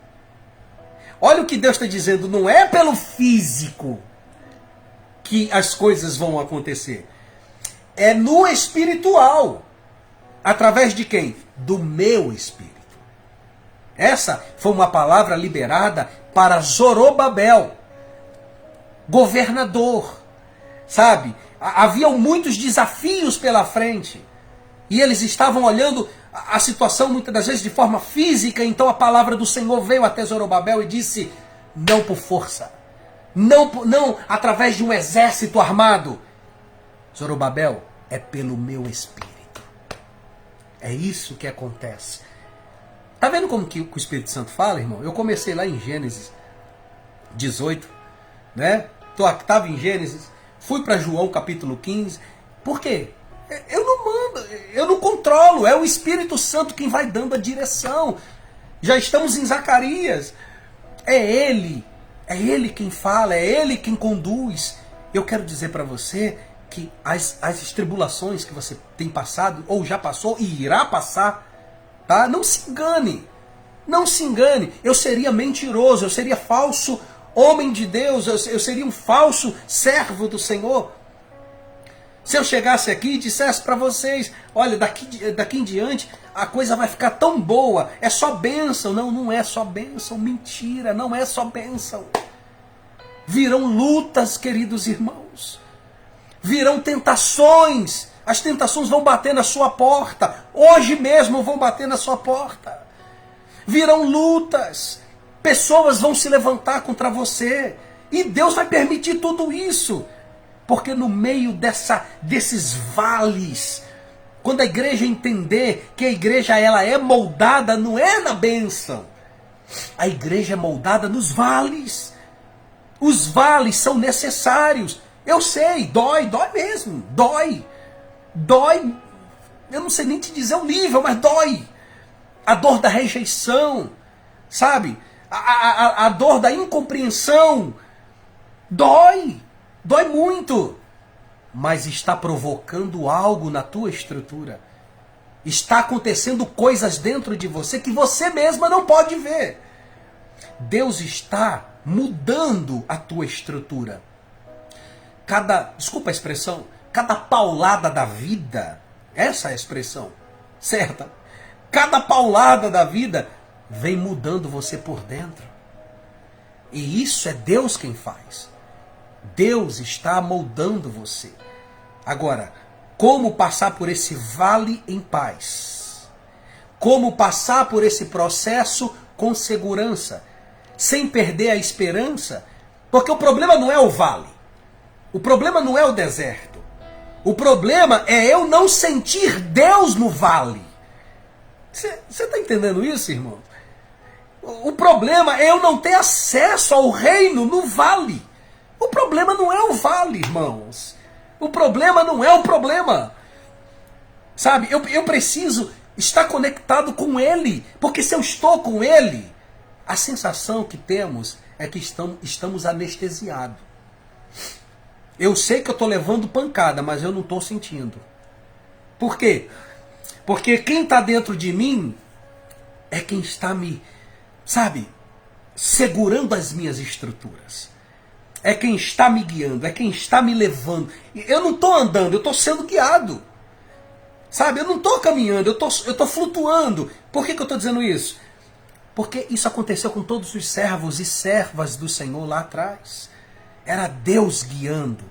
Olha o que Deus está dizendo. Não é pelo físico que as coisas vão acontecer. É no espiritual. Através de quem? Do meu Espírito. Essa foi uma palavra liberada para Zorobabel, governador. Sabe? Haviam muitos desafios pela frente. E eles estavam olhando a situação muitas das vezes de forma física. Então a palavra do Senhor veio até Zorobabel e disse: não por força. Não através de um exército armado. Zorobabel, é pelo meu Espírito. É isso que acontece. Tá vendo como que o Espírito Santo fala, irmão? Eu comecei lá em Gênesis 18, né? Estava em Gênesis, fui para João capítulo 15. Por quê? Eu não mando, eu não controlo. É o Espírito Santo quem vai dando a direção. Já estamos em Zacarias. É Ele quem fala, é Ele quem conduz. Eu quero dizer para você que as tribulações que você tem passado, ou já passou e irá passar, tá? Não se engane. Não se engane. Eu seria mentiroso, eu seria falso homem de Deus, eu seria um falso servo do Senhor Se eu chegasse aqui e dissesse para vocês, olha, daqui em diante a coisa vai ficar tão boa, é só bênção. Não, não é só bênção, mentira, não é só bênção. Virão lutas, queridos irmãos. Virão tentações. As tentações vão bater na sua porta. Hoje mesmo vão bater na sua porta. Virão lutas. Pessoas vão se levantar contra você. E Deus vai permitir tudo isso. Porque no meio desses vales, quando a igreja entender que a igreja ela é moldada, não é na bênção. A igreja é moldada nos vales. Os vales são necessários. Eu sei, dói mesmo, dói. Eu não sei nem te dizer o nível, mas dói. A dor da rejeição, sabe? A dor da incompreensão. Dói muito. Mas está provocando algo na tua estrutura. Está acontecendo coisas dentro de você que você mesma não pode ver. Deus está mudando a tua estrutura. Desculpa a expressão, cada paulada da vida, essa é a expressão certa, cada paulada da vida vem mudando você por dentro. E isso é Deus quem faz. Deus está moldando você. Agora, como passar por esse vale em paz? Como passar por esse processo com segurança? Sem perder a esperança, porque o problema não é o vale, o problema não é o deserto, o problema é eu não sentir Deus no vale. Você está entendendo isso, irmão? O problema é eu não ter acesso ao reino no vale. O problema não é o vale, irmãos. O problema não é o problema. Sabe, eu preciso estar conectado com Ele, porque se eu estou com Ele, a sensação que temos é que estamos anestesiados. Eu sei que eu estou levando pancada, mas eu não estou sentindo. Por quê? Porque quem está dentro de mim é quem está me, segurando as minhas estruturas. É quem está me guiando, é quem está me levando. Eu não estou andando, eu estou sendo guiado. Eu não estou caminhando, eu estou flutuando. Por que eu estou dizendo isso? Porque isso aconteceu com todos os servos e servas do Senhor lá atrás. Era Deus guiando.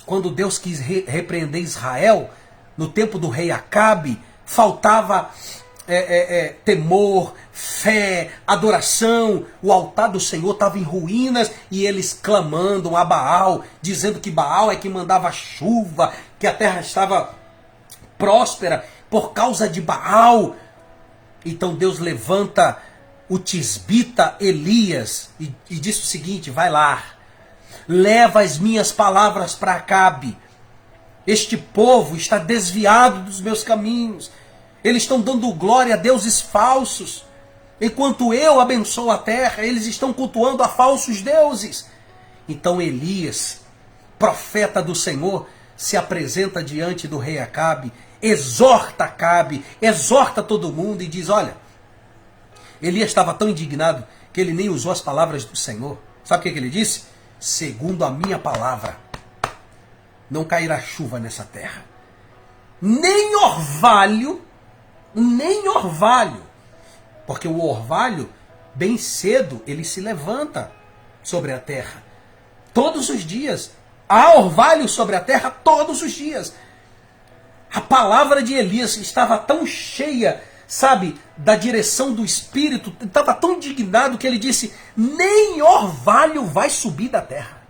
Quando Deus quis repreender Israel, no tempo do rei Acabe, faltava temor, fé, adoração. O altar do Senhor estava em ruínas e eles clamando a Baal, dizendo que Baal é que mandava chuva, que a terra estava próspera por causa de Baal. Então Deus levanta o tisbita Elias e diz o seguinte: vai lá, leva as minhas palavras para Acabe. Este povo está desviado dos meus caminhos. Eles estão dando glória a deuses falsos. Enquanto eu abençoo a terra, eles estão cultuando a falsos deuses. Então Elias, profeta do Senhor, se apresenta diante do rei Acabe, exorta Acabe, exorta todo mundo e diz: olha, Elias estava tão indignado que ele nem usou as palavras do Senhor. Sabe o que ele disse? Segundo a minha palavra, não cairá chuva nessa terra. Nem orvalho, porque o orvalho, bem cedo, ele se levanta sobre a terra. Todos os dias. Há orvalho sobre a terra todos os dias. A palavra de Elias estava tão cheia, da direção do Espírito, estava tão indignado que ele disse: nem orvalho vai subir da terra.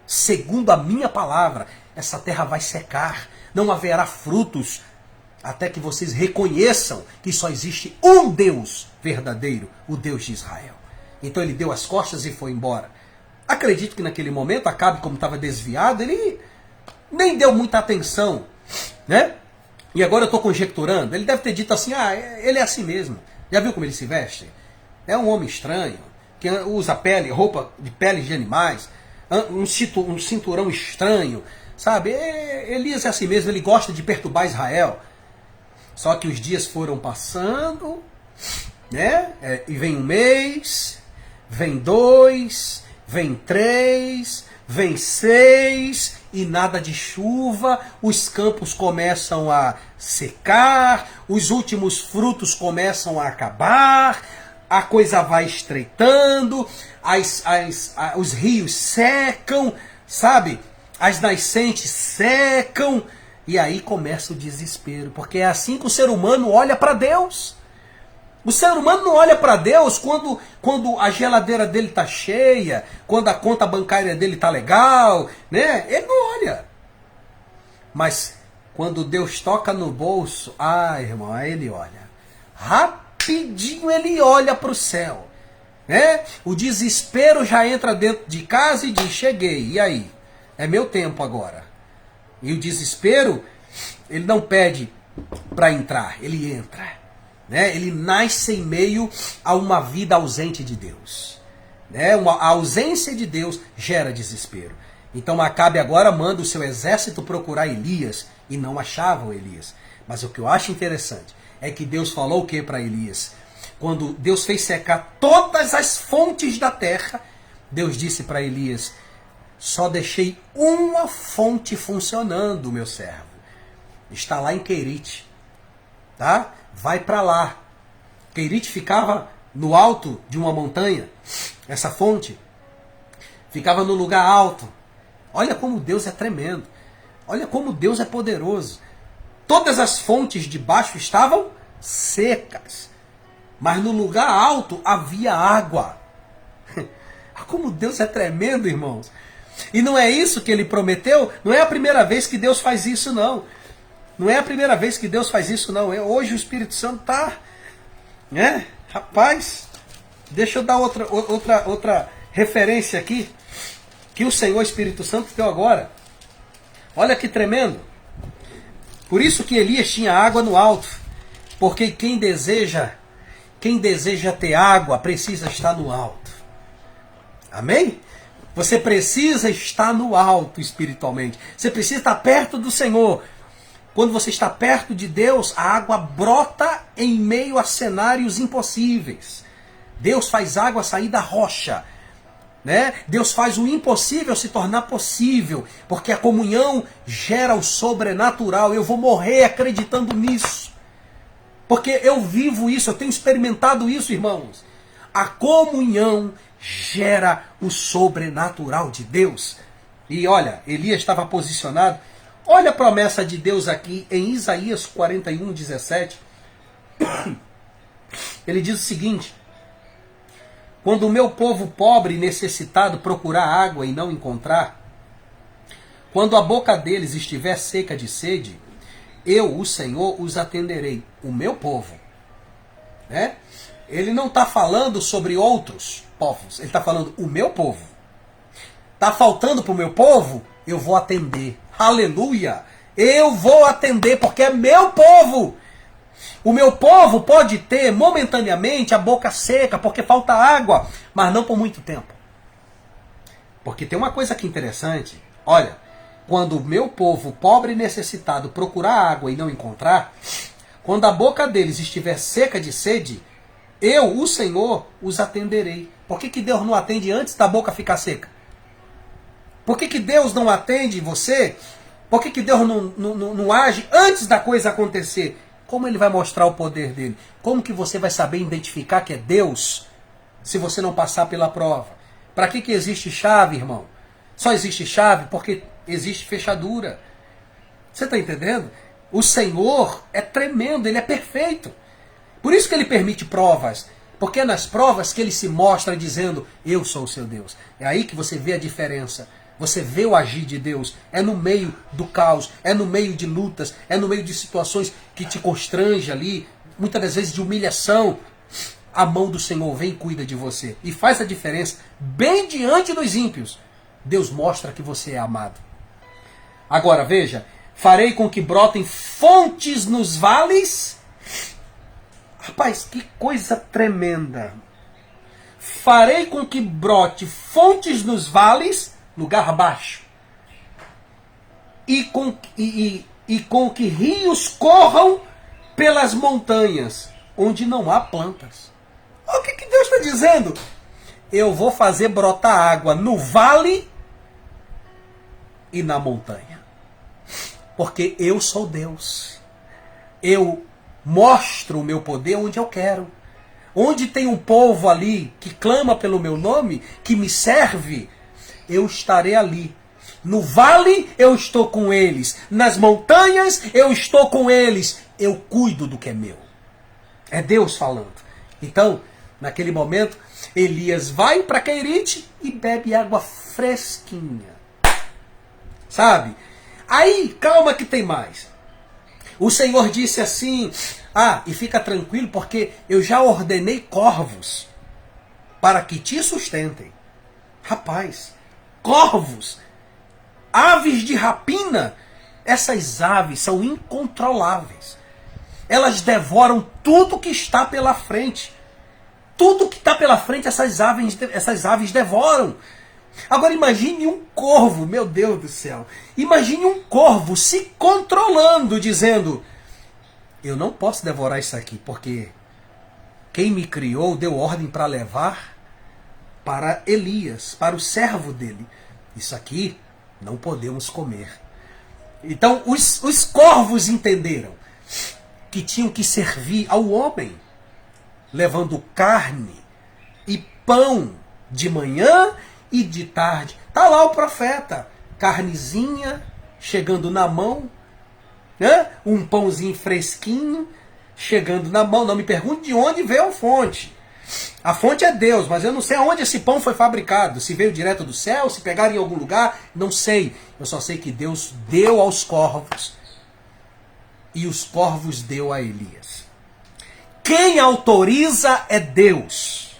Segundo a minha palavra, essa terra vai secar, não haverá frutos, até que vocês reconheçam que só existe um Deus verdadeiro, o Deus de Israel. Então ele deu as costas e foi embora. Acredito que naquele momento, Acabe, como estava desviado, ele nem deu muita atenção, né? E agora eu estou conjecturando, ele deve ter dito assim: ele é assim mesmo. Já viu como ele se veste? É um homem estranho, que usa roupa de peles de animais, um cinturão estranho, Elias é assim mesmo, ele gosta de perturbar Israel. Só que os dias foram passando, né? E vem um mês, vem 2, vem 3, vem 6, e nada de chuva, os campos começam a secar, os últimos frutos começam a acabar, a coisa vai estreitando, os rios secam, sabe? As nascentes secam, e aí começa o desespero, porque é assim que o ser humano olha para Deus. O ser humano não olha para Deus quando a geladeira dele está cheia, quando a conta bancária dele está legal, né? Ele não olha. Mas quando Deus toca no bolso, irmão, aí ele olha. Rapidinho ele olha para o céu, né? O desespero já entra dentro de casa e diz, cheguei, e aí? É meu tempo agora. E o desespero, ele não pede para entrar, ele entra. Né? Ele nasce em meio a uma vida ausente de Deus. Né? A ausência de Deus gera desespero. Então Acabe agora manda o seu exército procurar Elias e não achavam Elias. Mas o que eu acho interessante é que Deus falou o que para Elias? Quando Deus fez secar todas as fontes da terra, Deus disse para Elias, só deixei uma fonte funcionando, meu servo. Está lá em Querite. Tá? Vai para lá. Querite ficava no alto de uma montanha. Essa fonte ficava no lugar alto. Olha como Deus é tremendo. Olha como Deus é poderoso. Todas as fontes de baixo estavam secas. Mas no lugar alto havia água. Como Deus é tremendo, irmãos. E não é isso que ele prometeu? Não é a primeira vez que Deus faz isso, não. Não é a primeira vez que Deus faz isso, não. Hoje o Espírito Santo está... né? Rapaz, deixa eu dar outra referência aqui, que o Senhor Espírito Santo deu agora. Olha que tremendo. Por isso que Elias tinha água no alto. Porque quem deseja ter água precisa estar no alto. Amém? Você precisa estar no alto espiritualmente. Você precisa estar perto do Senhor. Quando você está perto de Deus, a água brota em meio a cenários impossíveis. Deus faz água sair da rocha. Né? Deus faz o impossível se tornar possível. Porque a comunhão gera o sobrenatural. Eu vou morrer acreditando nisso. Porque eu vivo isso, eu tenho experimentado isso, irmãos. A comunhão gera o sobrenatural de Deus. E olha, Elias estava posicionado. Olha a promessa de Deus aqui em Isaías 41, 17. Ele diz o seguinte: quando o meu povo pobre e necessitado procurar água e não encontrar, quando a boca deles estiver seca de sede, eu, o Senhor, os atenderei. O meu povo. Né? Ele não está falando sobre outros povos. Ele está falando o meu povo. Está faltando para o meu povo? Eu vou atender. Aleluia! Eu vou atender porque é meu povo. O meu povo pode ter momentaneamente a boca seca porque falta água, mas não por muito tempo. Porque tem uma coisa aqui interessante. Olha, quando o meu povo pobre e necessitado procurar água e não encontrar, quando a boca deles estiver seca de sede, eu, o Senhor, os atenderei. Por que Deus não atende antes da boca ficar seca? Por que Deus não atende você? Por que Deus não age antes da coisa acontecer? Como Ele vai mostrar o poder dele? Como que você vai saber identificar que é Deus se você não passar pela prova? Para que existe chave, irmão? Só existe chave porque existe fechadura. Você está entendendo? O Senhor é tremendo, Ele é perfeito. Por isso que Ele permite provas. Porque é nas provas que Ele se mostra dizendo, eu sou o seu Deus. É aí que você vê a diferença. Você vê o agir de Deus. É no meio do caos, é no meio de lutas, é no meio de situações que te constrange ali, muitas das vezes de humilhação. A mão do Senhor vem e cuida de você. E faz a diferença bem diante dos ímpios. Deus mostra que você é amado. Agora veja, farei com que brotem fontes nos vales. Rapaz, que coisa tremenda. Farei com que brote fontes nos vales, lugar baixo, e com que rios corram pelas montanhas, onde não há plantas. Olha o que Deus está dizendo. Eu vou fazer brotar água no vale e na montanha. Porque eu sou Deus. Eu mostro o meu poder onde eu quero. Onde tem um povo ali que clama pelo meu nome, que me serve, eu estarei ali. No vale eu estou com eles. Nas montanhas eu estou com eles. Eu cuido do que é meu. É Deus falando. Então, naquele momento, Elias vai para Querite e bebe água fresquinha. Sabe? Aí, calma que tem mais. O Senhor disse assim: e fica tranquilo, porque eu já ordenei corvos para que te sustentem. Rapaz, corvos, aves de rapina, essas aves são incontroláveis. Elas devoram tudo que está pela frente. Tudo que está pela frente, essas aves devoram. Agora imagine um corvo, meu Deus do céu. Imagine um corvo se controlando, dizendo: eu não posso devorar isso aqui, porque quem me criou deu ordem para levar para Elias, para o servo dele. Isso aqui não podemos comer. Então os corvos entenderam que tinham que servir ao homem, levando carne e pão de manhã e de tarde. Está lá o profeta, carnezinha chegando na mão, né? Um pãozinho fresquinho chegando na mão. Não me pergunte de onde veio a fonte. A fonte é Deus, mas eu não sei aonde esse pão foi fabricado. Se veio direto do céu, se pegaram em algum lugar, não sei. Eu só sei que Deus deu aos corvos e os corvos deu a Elias. Quem autoriza é Deus.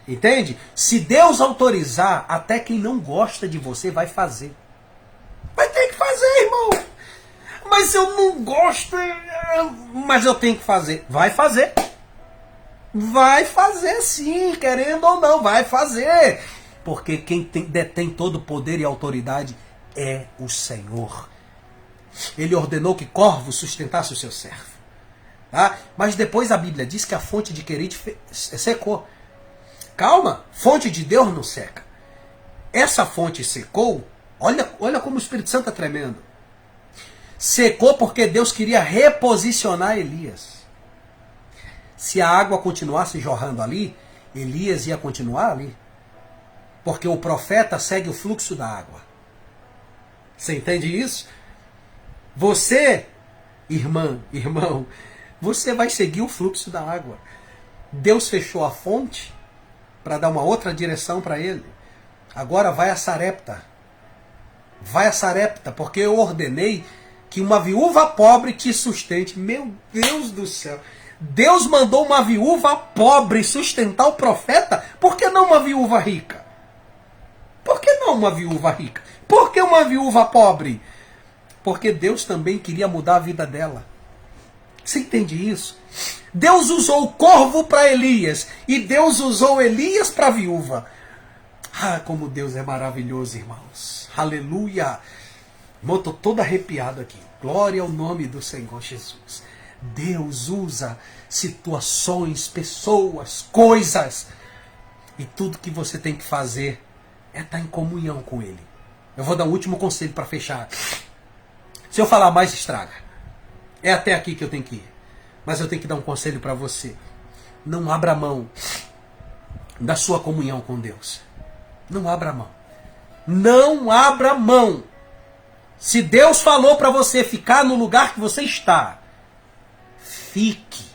Entende? Se Deus autorizar, até quem não gosta de você vai fazer. Vai ter que fazer, irmão. Mas eu não gosto, mas eu tenho que fazer. Vai fazer. Vai fazer sim, querendo ou não, vai fazer. Porque quem detém todo o poder e autoridade é o Senhor. Ele ordenou que corvos sustentasse o seu servo. Tá? Mas depois a Bíblia diz que a fonte de Querite secou. Calma, fonte de Deus não seca. Essa fonte secou, olha como o Espírito Santo é tremendo. Secou porque Deus queria reposicionar Elias. Se a água continuasse jorrando ali, Elias ia continuar ali. Porque o profeta segue o fluxo da água. Você entende isso? Você, irmão, você vai seguir o fluxo da água. Deus fechou a fonte para dar uma outra direção para ele. Agora vai a Sarepta. Vai a Sarepta, porque eu ordenei que uma viúva pobre te sustente. Meu Deus do céu. Deus mandou uma viúva pobre sustentar o profeta. Por que não uma viúva rica? Por que não uma viúva rica? Por que uma viúva pobre? Porque Deus também queria mudar a vida dela. Você entende isso? Deus usou o corvo para Elias e Deus usou Elias para a viúva. Como Deus é maravilhoso, irmãos. Aleluia. Irmão, estou todo arrepiado aqui. Glória ao nome do Senhor Jesus. Deus usa situações, pessoas, coisas. E tudo que você tem que fazer é estar em comunhão com Ele. Eu vou dar um último conselho para fechar. Se eu falar mais, estraga. É até aqui que eu tenho que ir. Mas eu tenho que dar um conselho para você. Não abra mão da sua comunhão com Deus. Não abra mão. Não abra mão. Se Deus falou para você ficar no lugar que você está, fique.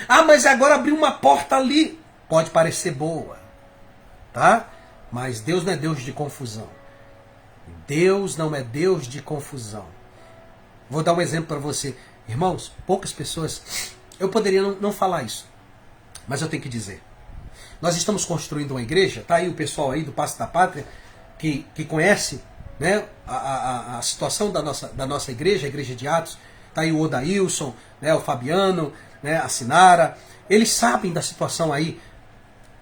Mas agora abriu uma porta ali. Pode parecer boa, tá? Mas Deus não é Deus de confusão. Deus não é Deus de confusão. Vou dar um exemplo para você. Irmãos, poucas pessoas... Eu poderia não falar isso, mas eu tenho que dizer. Nós estamos construindo uma igreja, tá aí o pessoal aí do Passo da Pátria, que conhece, né, a situação da nossa igreja, a igreja de Atos. Tá aí o Odailson, né, o Fabiano, né, a Sinara. Eles sabem da situação aí,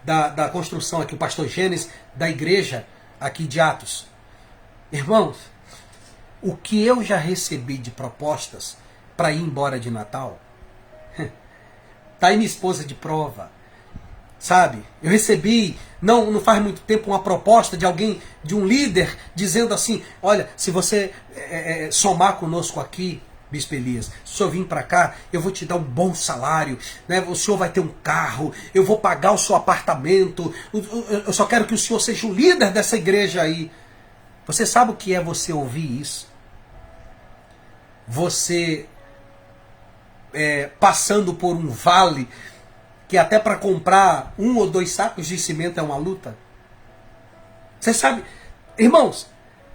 da construção aqui, o pastor Gênesis, da igreja aqui de Atos. Irmãos, o que eu já recebi de propostas para ir embora de Natal, tá aí minha esposa de prova, sabe? Eu recebi Não faz muito tempo uma proposta de alguém, de um líder, dizendo assim, olha, se você somar conosco aqui, Bispo Elias, se o senhor vir para cá, eu vou te dar um bom salário, né? O senhor vai ter um carro, eu vou pagar o seu apartamento, eu só quero que o senhor seja o líder dessa igreja aí. Você sabe o que é você ouvir isso? Você passando por um vale que até para comprar 1 ou 2 sacos de cimento é uma luta. Você sabe, irmãos,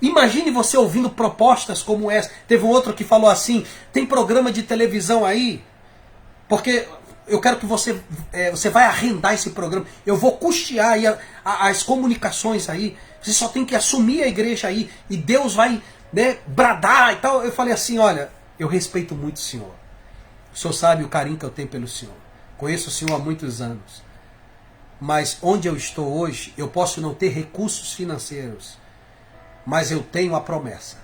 imagine você ouvindo propostas como essa. Teve um outro que falou assim, tem programa de televisão aí, porque eu quero que você vai arrendar esse programa, eu vou custear aí as comunicações aí, você só tem que assumir a igreja aí, e Deus vai, né, bradar e tal. Eu falei assim, olha, eu respeito muito o senhor. O senhor sabe o carinho que eu tenho pelo senhor. Conheço o senhor há muitos anos. Mas onde eu estou hoje, eu posso não ter recursos financeiros, mas eu tenho a promessa.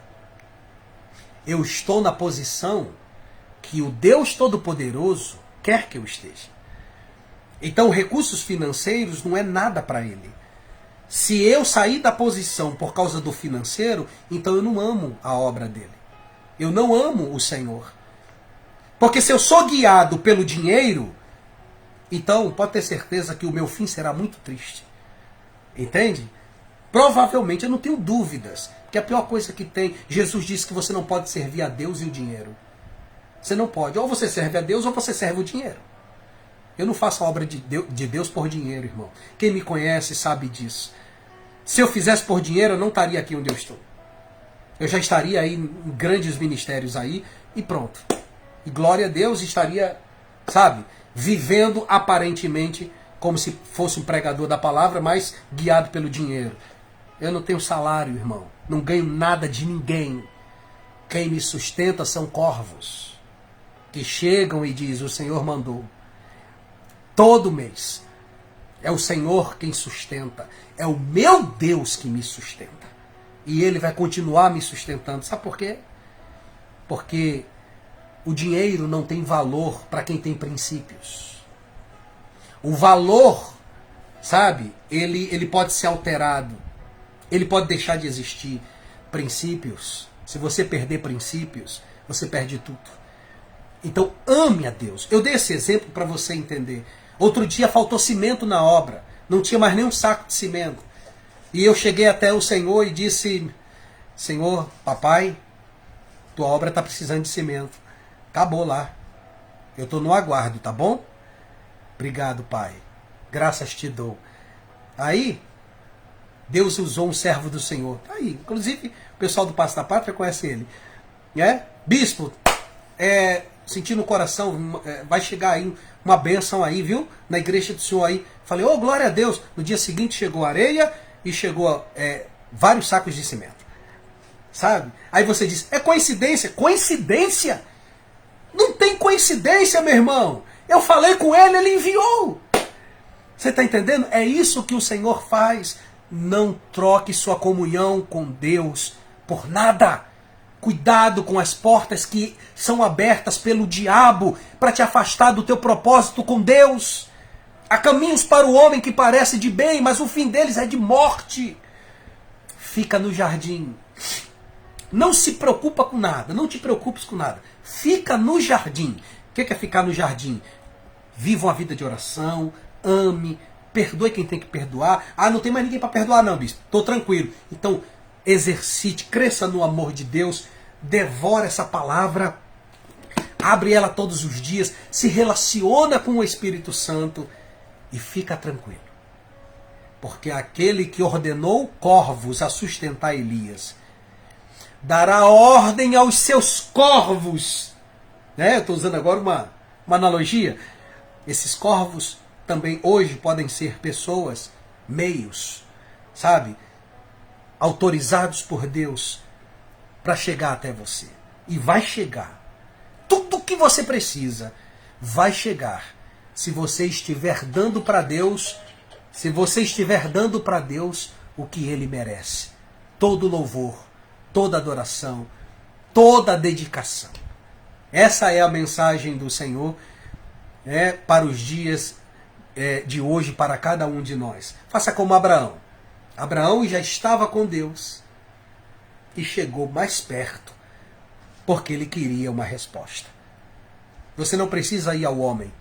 Eu estou na posição que o Deus Todo-Poderoso quer que eu esteja. Então, recursos financeiros não é nada para ele. Se eu sair da posição por causa do financeiro, então eu não amo a obra dele. Eu não amo o Senhor. Porque se eu sou guiado pelo dinheiro, então pode ter certeza que o meu fim será muito triste. Entende? Provavelmente, eu não tenho dúvidas, que a pior coisa que tem, Jesus disse que você não pode servir a Deus e o dinheiro. Você não pode. Ou você serve a Deus ou você serve o dinheiro. Eu não faço a obra de Deus por dinheiro, irmão. Quem me conhece sabe disso. Se eu fizesse por dinheiro, eu não estaria aqui onde eu estou. Eu já estaria aí em grandes ministérios aí e pronto. E glória a Deus, estaria, sabe, vivendo aparentemente como se fosse um pregador da palavra, mas guiado pelo dinheiro. Eu não tenho salário, irmão. Não ganho nada de ninguém. Quem me sustenta são corvos que chegam e dizem, o Senhor mandou. Todo mês. É o Senhor quem sustenta. É o meu Deus que me sustenta. E Ele vai continuar me sustentando. Sabe por quê? Porque o dinheiro não tem valor para quem tem princípios. O valor, sabe, ele pode ser alterado. Ele pode deixar de existir. Princípios, se você perder princípios, você perde tudo. Então ame a Deus. Eu dei esse exemplo para você entender. Outro dia faltou cimento na obra. Não tinha mais nem um saco de cimento. E eu cheguei até o Senhor e disse, Senhor, papai, tua obra está precisando de cimento. Acabou lá. Eu estou no aguardo, tá bom? Obrigado, pai. Graças te dou. Aí, Deus usou um servo do Senhor. Aí, inclusive, o pessoal do Passo da Pátria conhece ele. Bispo, senti no coração, vai chegar aí uma bênção aí, viu? Na igreja do Senhor aí. Falei, oh, glória a Deus. No dia seguinte chegou areia e chegou vários sacos de cimento. Sabe? Aí você diz, é coincidência? Coincidência? Não tem coincidência, meu irmão. Eu falei com ele, ele enviou. Você está entendendo? É isso que o Senhor faz. Não troque sua comunhão com Deus por nada. Cuidado com as portas que são abertas pelo diabo para te afastar do teu propósito com Deus. Há caminhos para o homem que parece de bem, mas o fim deles é de morte. Fica no jardim. Não se preocupa com nada. Não te preocupes com nada. Fica no jardim. O que é ficar no jardim? Viva uma vida de oração. Ame. Perdoe quem tem que perdoar. Ah, não tem mais ninguém para perdoar não, bispo. Estou tranquilo. Então, exercite, cresça no amor de Deus. Devora essa palavra. Abre ela todos os dias. Se relaciona com o Espírito Santo. E fica tranquilo. Porque aquele que ordenou corvos a sustentar Elias dará ordem aos seus corvos. Eu estou usando agora uma analogia. Esses corvos também hoje podem ser pessoas, meios, sabe? Autorizados por Deus para chegar até você. E vai chegar. Tudo o que você precisa vai chegar. Se você estiver dando para Deus, o que Ele merece. Todo louvor, toda adoração, toda dedicação. Essa é a mensagem do Senhor para os dias de hoje para cada um de nós. Faça como Abraão. Abraão já estava com Deus e chegou mais perto porque ele queria uma resposta. Você não precisa ir ao homem.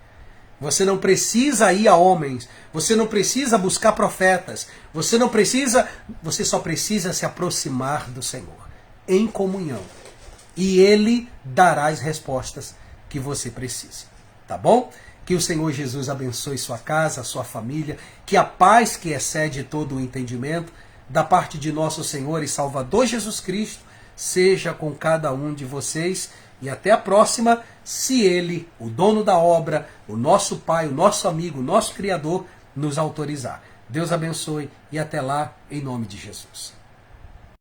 Você não precisa ir a homens. Você não precisa buscar profetas. Você só precisa se aproximar do Senhor em comunhão. E Ele dará as respostas que você precisa. Tá bom? Que o Senhor Jesus abençoe sua casa, sua família. Que a paz que excede todo o entendimento, da parte de nosso Senhor e Salvador Jesus Cristo, seja com cada um de vocês. E até a próxima, se Ele, o dono da obra, o nosso Pai, o nosso amigo, o nosso Criador, nos autorizar. Deus abençoe e até lá, em nome de Jesus.